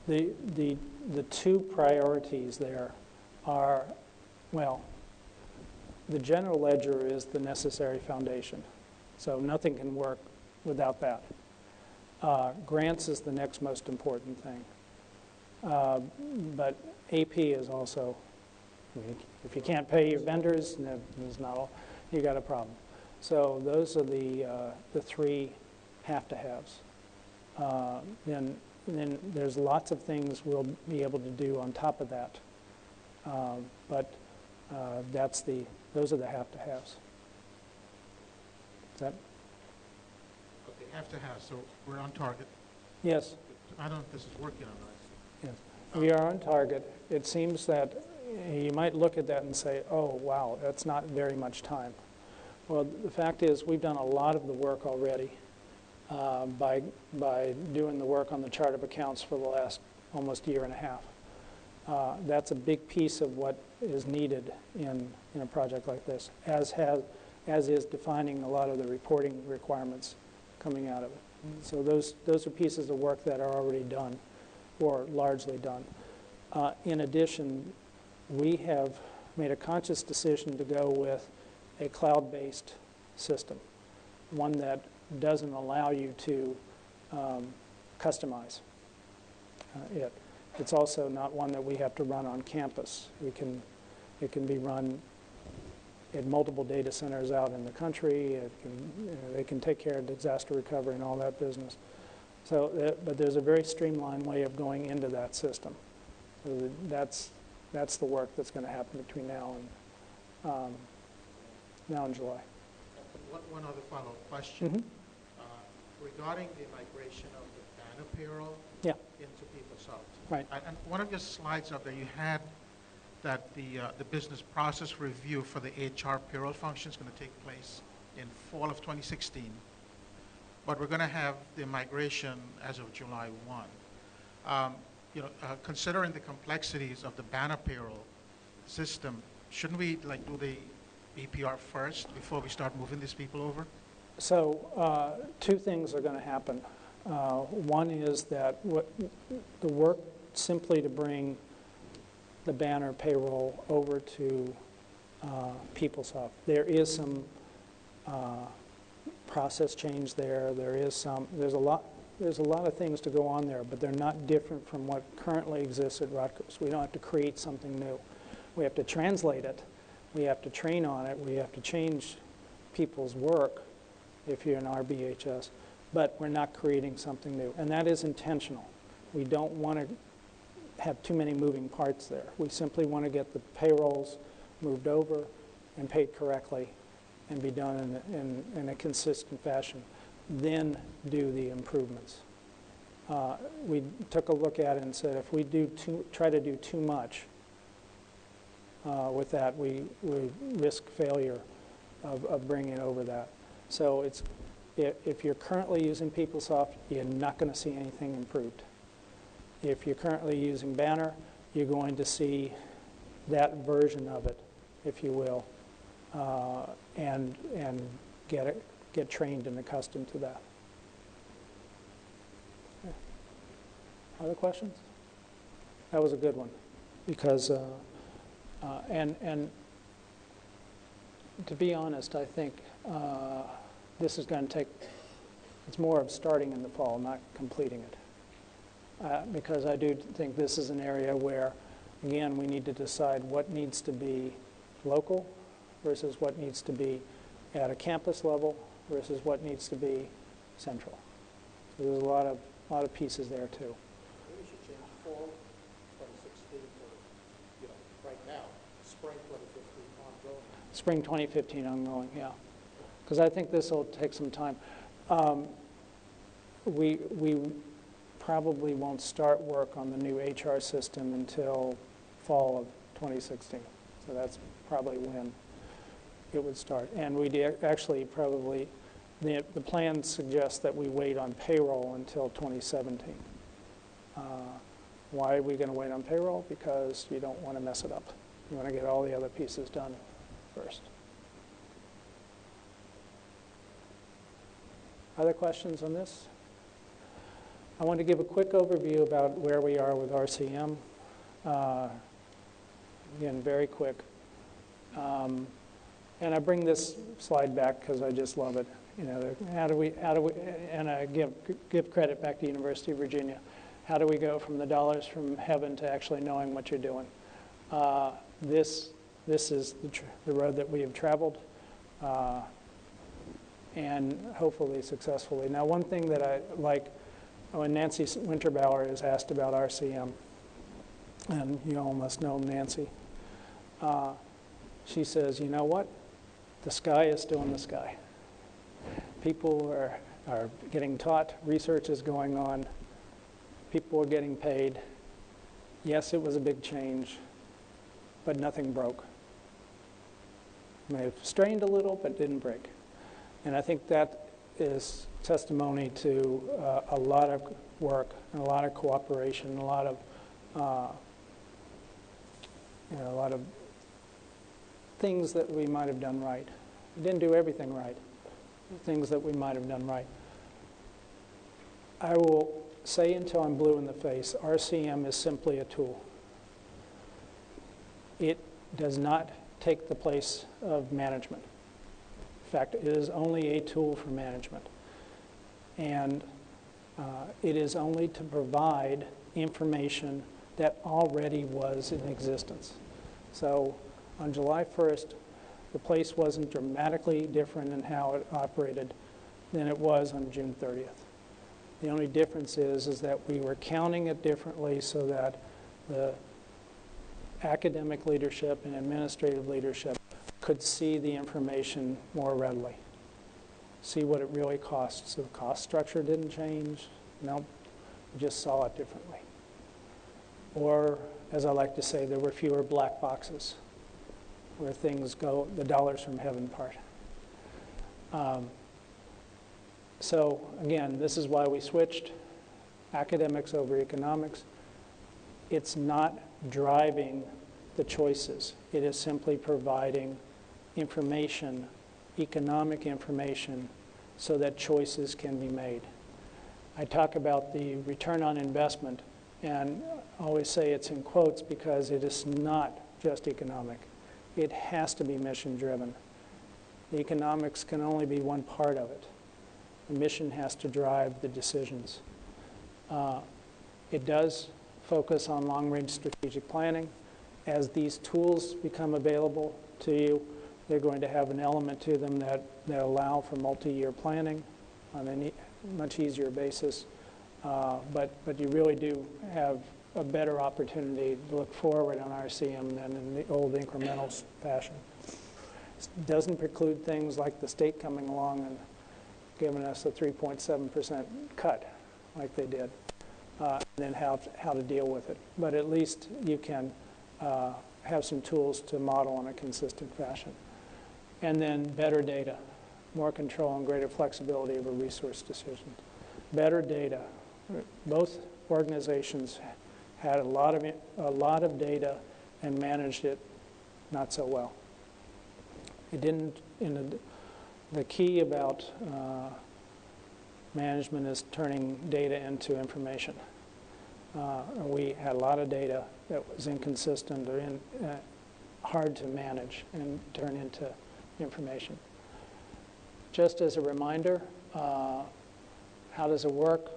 The two priorities there are, well, the general ledger is the necessary foundation. So nothing can work without that. Grants is the next most important thing. But AP is also, if you can't pay your vendors, there's not, you got a problem. So those are the three have-to-haves. Then there's lots of things we'll be able to do on top of that. But those are the have-to-haves. Is that? Okay, have to have, so we're on target. Yes. I don't know if this is working or not. Yes. We are on target. It seems that you might look at that and say, oh, wow, that's not very much time. Well, the fact is we've done a lot of the work already by doing the work on the chart of accounts for the last almost year and a half. That's a big piece of what is needed in a project like this, as is defining a lot of the reporting requirements coming out of it. So those are pieces of work that are already done or largely done. In addition, we have made a conscious decision to go with a cloud-based system, one that doesn't allow you to customize it. It's also not one that we have to run on campus. It can be run at multiple data centers out in the country. They can take care of disaster recovery and all that business. So, but there's a very streamlined way of going into that system. So that's the work that's going to happen between now and July. One other follow-up question. Mm-hmm. Regarding the migration of the Banner payroll Yeah. into PeopleSoft. Right. And one of your slides up there, you had that the business process review for the HR payroll function is going to take place in fall of 2016. But we're going to have the migration as of July 1. Considering the complexities of the Banner payroll system, shouldn't we do the BPR first before we start moving these people over? So two things are going to happen. One is that the work simply to bring the Banner payroll over to PeopleSoft. There is some process change there. There's a lot of things to go on there, but they're not different from what currently exists at Rutgers. We don't have to create something new. We have to translate it. We have to train on it. We have to change people's work if you're in RBHS, but we're not creating something new, and that is intentional. We don't want to have too many moving parts there. We simply want to get the payrolls moved over and paid correctly and be done in a consistent fashion, then do the improvements. We took a look at it and said if we try to do too much with that, we risk failure of bringing over that. So if you're currently using PeopleSoft, you're not going to see anything improved. If you're currently using Banner, you're going to see that version of it, if you will, and get trained and accustomed to that. Okay. Other questions? That was a good one because And to be honest, I think this is going to take, it's more of starting in the fall, not completing it. Because I do think this is an area where, again, we need to decide what needs to be local versus what needs to be at a campus level versus what needs to be central. So there's a lot of pieces there too. Maybe we should change fall 2016 to, right now, spring 2015 ongoing. Spring 2015 ongoing, yeah. Because I think this will take some time. We probably won't start work on the new HR system until fall of 2016. So that's probably when it would start. And we'd actually probably, the plan suggests that we wait on payroll until 2017. Why are we going to wait on payroll? Because you don't want to mess it up. You want to get all the other pieces done first. Other questions on this? I want to give a quick overview about where we are with RCM. Again, very quick. And I bring this slide back because I just love it. How do we, and I give credit back to University of Virginia. How do we go from the dollars from heaven to actually knowing what you're doing? This is the road that we have traveled, and hopefully successfully. Now, one thing that I like, when Nancy Winterbauer is asked about RCM, and you all must know Nancy, she says, you know what? The sky is still in the sky. People are getting taught, research is going on, people are getting paid. Yes, it was a big change, but nothing broke. May have strained a little, but didn't break. And I think that is testimony to a lot of work, and a lot of cooperation, a lot of things that we might have done right. We didn't do everything right. Things that we might have done right. I will say until I'm blue in the face, RCM is simply a tool. It does not take the place of management. In fact, it is only a tool for management. And it is only to provide information that already was in existence. So on July 1st, the place wasn't dramatically different in how it operated than it was on June 30th. The only difference is that we were counting it differently so that the academic leadership and administrative leadership could see the information more readily, see what it really costs. So the cost structure didn't change. No, we just saw it differently. Or, as I like to say, there were fewer black boxes where things go, the dollars from heaven part. So again, this is why we switched academics over economics. It's not driving the choices. It is simply providing information, economic information, so that choices can be made. I talk about the return on investment, and I always say it's in quotes because it is not just economic. It has to be mission driven. The economics can only be one part of it. The mission has to drive the decisions. It does focus on long-range strategic planning. As these tools become available to you, they're going to have an element to them that allow for multi-year planning on a much easier basis. But you really do have a better opportunity to look forward on RCM than in the old incremental fashion. It doesn't preclude things like the state coming along and giving us a 3.7% cut like they did, and then how to deal with it. But at least you can have some tools to model in a consistent fashion. And then better data, more control and greater flexibility over resource decisions. Better data. Both organizations had a lot of data and managed it not so well. It didn't, the key about management is turning data into information. We had a lot of data that was inconsistent or hard to manage and turn into information. Just as a reminder, how does it work?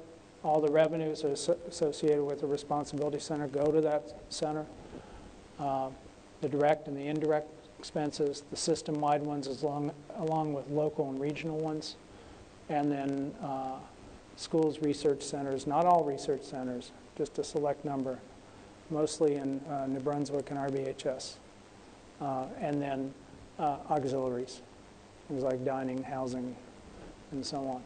All the revenues associated with the responsibility center go to that center. The direct and the indirect expenses, the system-wide ones along with local and regional ones, and then schools, research centers, not all research centers, just a select number, mostly in New Brunswick and RBHS, and then auxiliaries, things like dining, housing, and so on.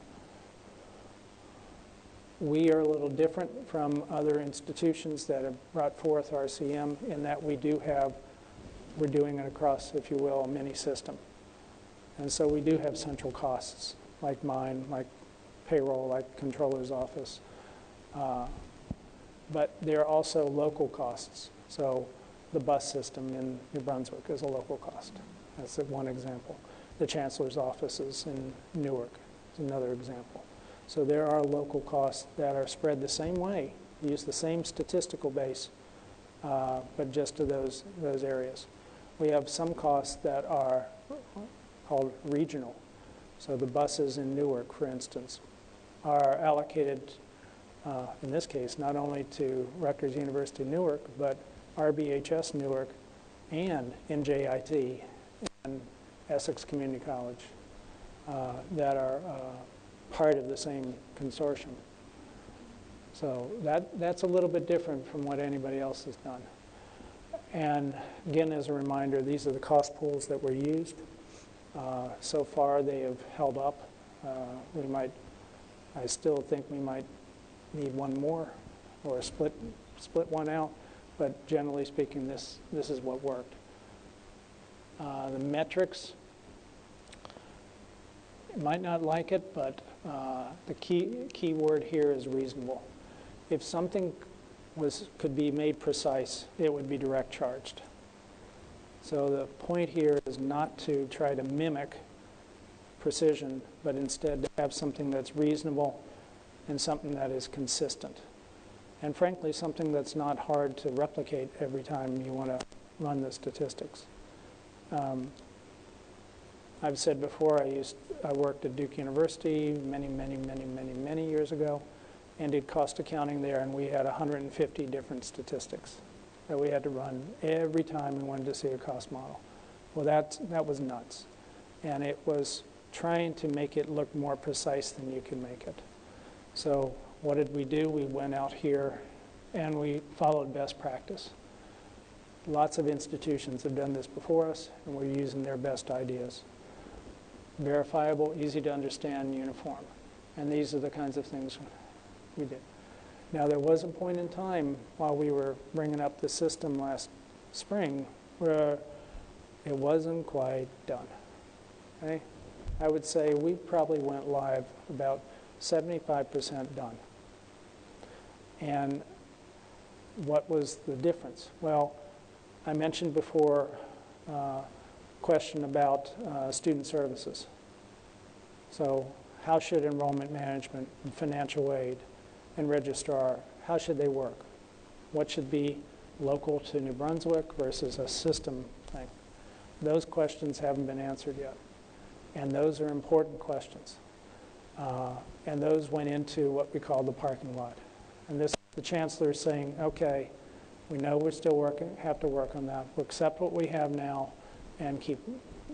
We are a little different from other institutions that have brought forth RCM in that we're doing it across, if you will, a mini system. And so we do have central costs, like mine, like payroll, like controller's office. But there are also local costs. So the bus system in New Brunswick is a local cost. That's one example. The chancellor's offices in Newark is another example. So there are local costs that are spread the same way. We use the same statistical base, but just to those areas. We have some costs that are called regional. So the buses in Newark, for instance, are allocated, in this case, not only to Rutgers University Newark, but RBHS Newark and NJIT and Essex Community College that are part of the same consortium. So that's a little bit different from what anybody else has done. And again, as a reminder, these are the cost pools that were used. So far, they have held up. I still think we might need one more or split one out, but generally speaking, this is what worked. The metrics, you might not like it, but the key word here is reasonable. If something could be made precise, it would be direct charged. So the point here is not to try to mimic precision, but instead to have something that's reasonable and something that is consistent. And frankly, something that's not hard to replicate every time you want to run the statistics. I've said before, I worked at Duke University many years ago and did cost accounting there, and we had 150 different statistics that we had to run every time we wanted to see a cost model. Well, that was nuts. And it was trying to make it look more precise than you can make it. So what did we do? We went out here and we followed best practice. Lots of institutions have done this before us, and we're using their best ideas. Verifiable, easy to understand, uniform. And these are the kinds of things we did. Now, there was a point in time while we were bringing up the system last spring where it wasn't quite done. Okay? I would say we probably went live about 75% done. And what was the difference? Well, I mentioned before question about student services. So how should enrollment management and financial aid and registrar, how should they work? What should be local to New Brunswick versus a system thing? Those questions haven't been answered yet. And those are important questions. And those went into what we call the parking lot. And the chancellor is saying, okay, we know we're still have to work on that. We'll accept what we have now and keep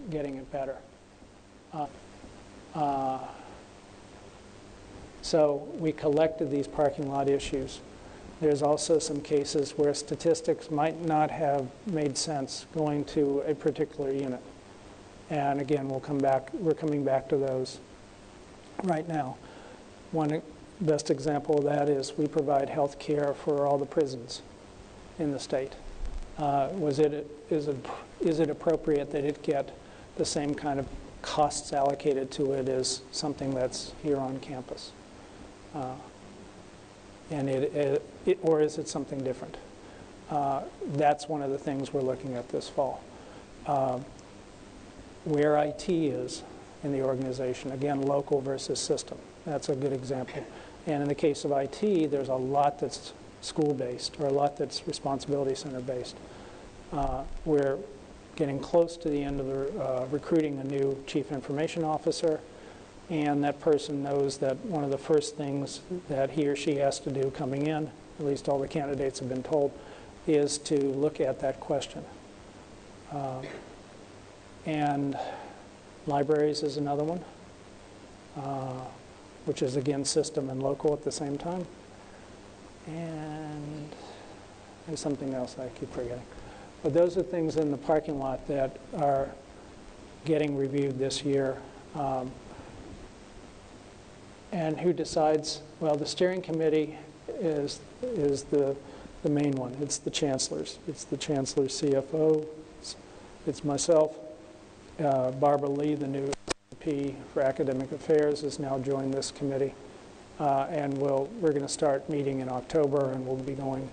getting it better. So we collected these parking lot issues. There's also some cases where statistics might not have made sense going to a particular unit. And again, we're coming back to those right now. One best example of that is we provide health care for all the prisons in the state. Is it appropriate that it get the same kind of costs allocated to it as something that's here on campus? Or is it something different? That's one of the things we're looking at this fall. Where IT is in the organization, again, local versus system. That's a good example. And in the case of IT, there's a lot that's school-based or a lot that's responsibility center-based, where getting close to the end of the, recruiting a new chief information officer, and that person knows that one of the first things that he or she has to do coming in, at least all the candidates have been told, is to look at that question. And libraries is another one, which is again system and local at the same time. And there's something else I keep forgetting. But those are things in the parking lot that are getting reviewed this year. And who decides? Well, the steering committee is the main one. It's the chancellors. It's the chancellor's CFO. It's myself. Barbara Lee, the new VP for Academic Affairs, has now joined this committee. And we're going to start meeting in October, and we'll be going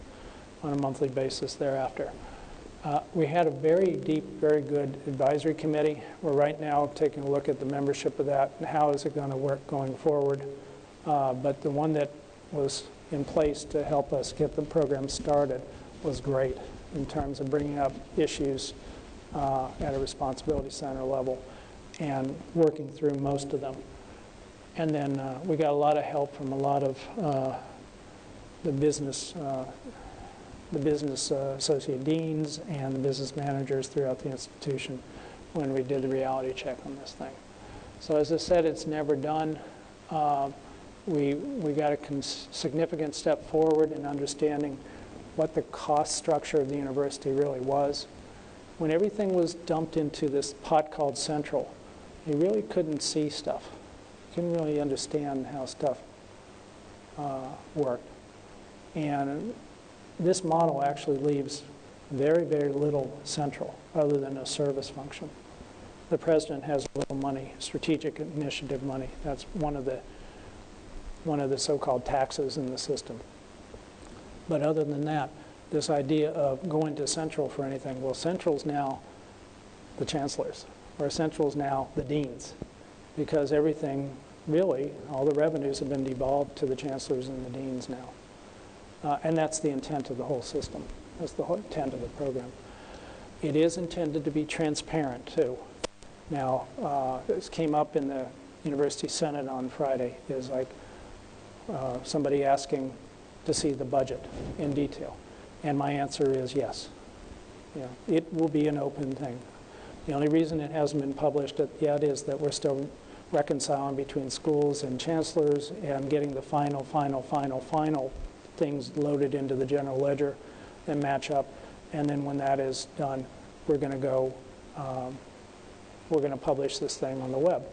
on a monthly basis thereafter. We had a very deep, very good advisory committee. We're right now taking a look at the membership of that and how is it going to work going forward. But the one that was in place to help us get the program started was great in terms of bringing up issues at a responsibility center level and working through most of them. And then we got a lot of help from a lot of the business associate deans and the business managers throughout the institution when we did the reality check on this thing. So as I said, it's never done. We got a significant step forward in understanding what the cost structure of the university really was. When everything was dumped into this pot called Central, you really couldn't see stuff. You couldn't really understand how stuff worked. And this model actually leaves very, very little central other than a service function. The president has a little money, strategic initiative money. That's one of the so-called taxes in the system. But other than that, this idea of going to central for anything, well, central's now the chancellors, or central's now the deans, because everything, really, all the revenues have been devolved to the chancellors and the deans now. And that's the intent of the whole system. That's the whole intent of the program. It is intended to be transparent, too. Now, this came up in the University Senate on Friday, is like somebody asking to see the budget in detail. And my answer is yes. Yeah, it will be an open thing. The only reason it hasn't been published yet is that we're still reconciling between schools and chancellors and getting the final things loaded into the general ledger and match up. And then when that is done, we're going to go, we're going to publish this thing on the web.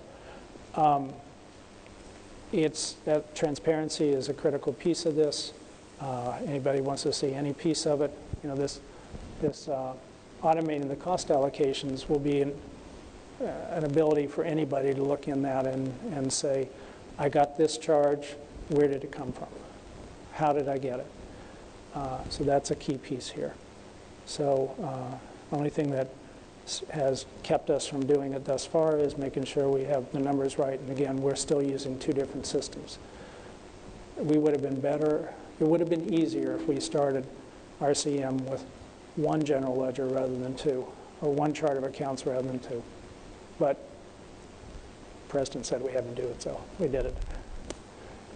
That transparency is a critical piece of this. Anybody wants to see any piece of it, you know, this automating the cost allocations will be an ability for anybody to look in that and say, I got this charge, where did it come from? How did I get it? So that's a key piece here. So the only thing that has kept us from doing it thus far is making sure we have the numbers right. And again, we're still using two different systems. We would have been better, it would have been easier if we started RCM with one general ledger rather than two, or one chart of accounts rather than two. But the president said we had to do it, so we did it.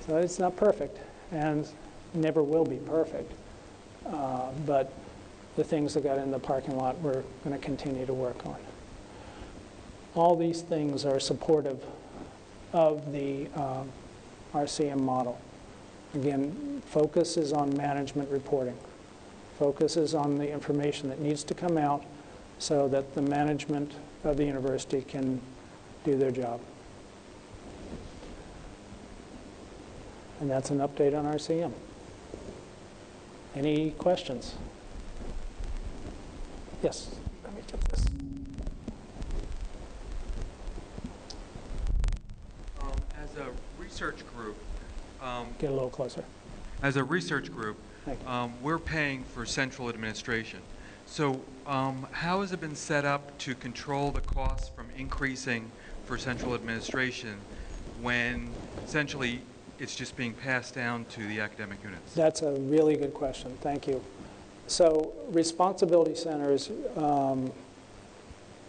So it's not perfect, and never will be perfect. But the things that got in the parking lot we're going to continue to work on. All these things are supportive of the RCM model. Again, focus is on management reporting. Focus is on the information that needs to come out so that the management of the university can do their job. And that's an update on RCM. Any questions? Yes, let me get this. As a research group, Get a little closer. as a research group, Thank you. we're paying for central administration. So how has it been set up to control the costs from increasing for central administration when essentially it's just being passed down to the academic units? That's a really good question. Thank you. So responsibility centers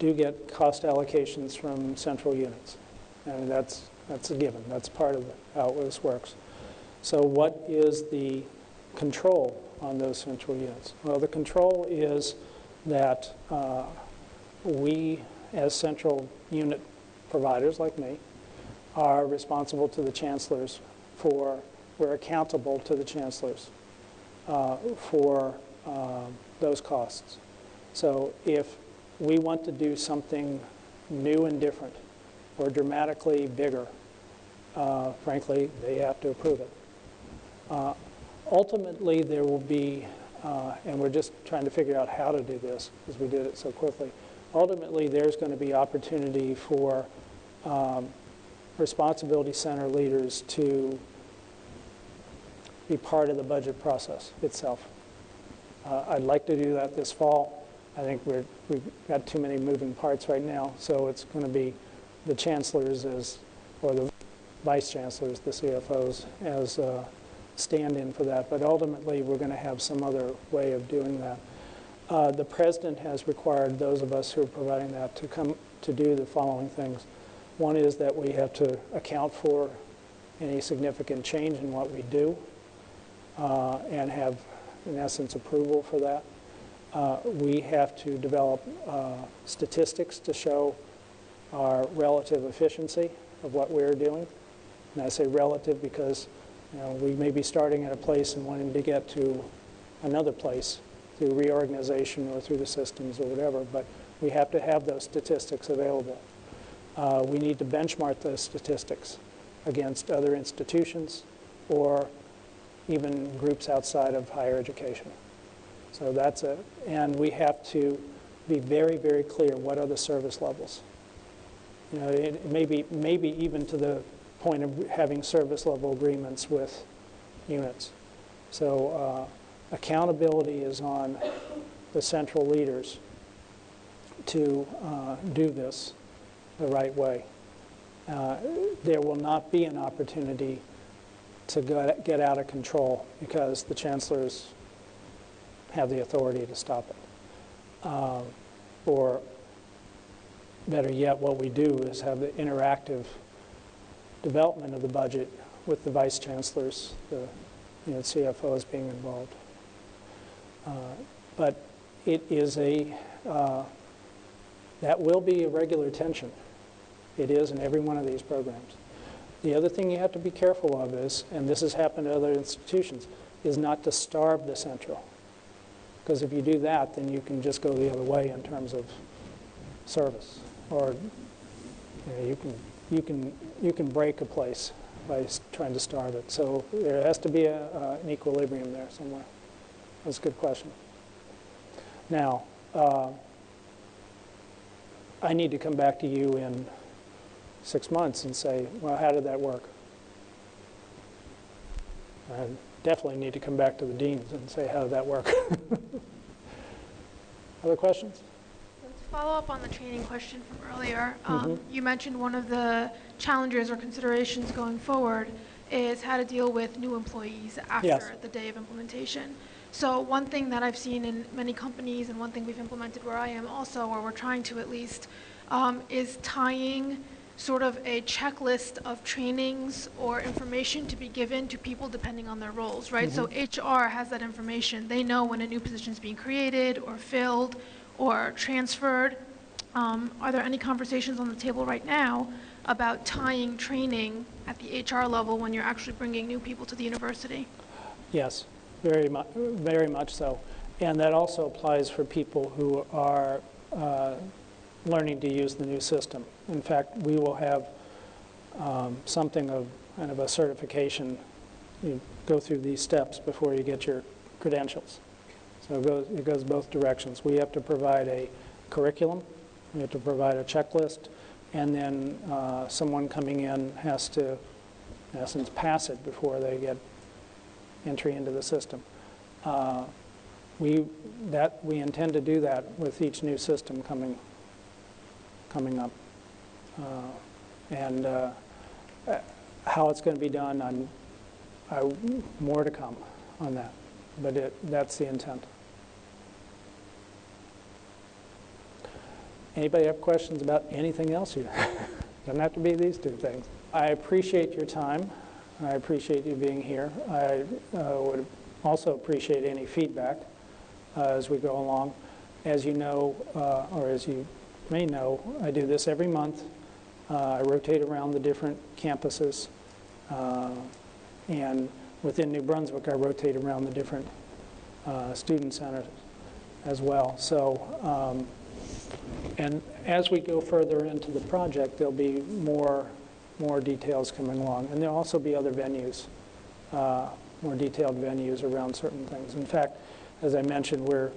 do get cost allocations from central units. And that's a given. That's part of how this works. So what is the control on those central units? Well, the control is that we, as central unit providers like me, are responsible to the chancellors for, we're accountable to the chancellors for those costs. So if we want to do something new and different or dramatically bigger, frankly, they have to approve it. Ultimately, there will be, and we're just trying to figure out how to do this because we did it so quickly. Ultimately, there's going to be opportunity for responsibility center leaders to be part of the budget process itself. I'd like to do that this fall. I think we've got too many moving parts right now, so it's going to be the chancellors as, or the vice chancellors, the CFOs, as stand-in for that. But ultimately, we're going to have some other way of doing that. The president has required those of us who are providing that to come to do the following things. One is that we have to account for any significant change in what we do and have, in essence, approval for that. We have to develop statistics to show our relative efficiency of what we're doing. And I say relative because we may be starting at a place and wanting to get to another place through reorganization or through the systems or whatever, but we have to have those statistics available. We need to benchmark those statistics against other institutions or even groups outside of higher education. So that's and we have to be very, very clear what are the service levels. It maybe even to the point of having service level agreements with units. So accountability is on the central leaders to do this the right way. There will not be an opportunity to get out of control because the chancellors have the authority to stop it. Or better yet, what we do is have the interactive development of the budget with the vice chancellors, the CFOs being involved. But it is that will be a regular tension. It is in every one of these programs. The other thing you have to be careful of is, and this has happened to other institutions, is not to starve the central. Because if you do that, then you can just go the other way in terms of service. Or you can break a place by trying to starve it. So there has to be an equilibrium there somewhere. That's a good question. Now, I need to come back to you in 6 months and say, well, how did that work? I definitely need to come back to the deans and say, how did that work? Other questions? Let's follow up on the training question from earlier. You mentioned one of the challenges or considerations going forward is how to deal with new employees after the day of implementation. So one thing that I've seen in many companies, and one thing we've implemented where I am also, or we're trying to at least, is tying sort of a checklist of trainings or information to be given to people depending on their roles, right? So HR has that information. They know when a new position is being created or filled or transferred. Are there any conversations on the table right now about tying training at the HR level when you're actually bringing new people to the university? Yes, very much so. And that also applies for people who are learning to use the new system. In fact, we will have something of kind of a certification. You go through these steps before you get your credentials. So it goes both directions. We have to provide a curriculum, we have to provide a checklist, and then someone coming in has to, in essence, pass it before they get entry into the system. We intend to do that with each new system coming up. And how it's going to be done, more to come on that. But that's the intent. Anybody have questions about anything else here? Doesn't have to be these two things. I appreciate your time. I appreciate you being here. I would also appreciate any feedback as we go along. As you know, or as you may know, I do this every month. I rotate around the different campuses. And within New Brunswick, I rotate around the different student centers as well. So, and as we go further into the project, there'll be more details coming along. And there'll also be other venues, more detailed venues around certain things. In fact, as I mentioned, we're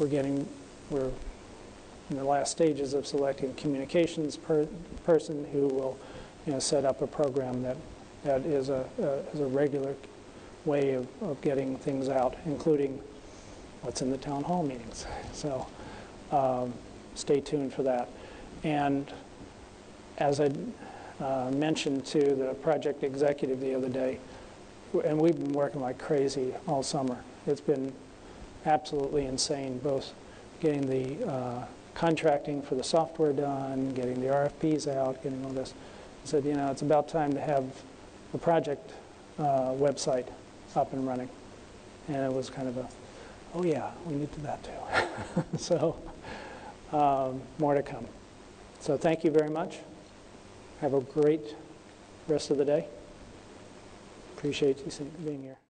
in the last stages of selecting a communications person who will, set up a program that is a regular way of getting things out, including what's in the town hall meetings. So stay tuned for that. And as I mentioned to the project executive the other day, and we've been working like crazy all summer. It's been absolutely insane, both getting the contracting for the software done, getting the RFPs out, getting all this. I said, it's about time to have the project website up and running. And it was kind of oh yeah, we need to do that too. So more to come. So thank you very much. Have a great rest of the day. Appreciate you being here.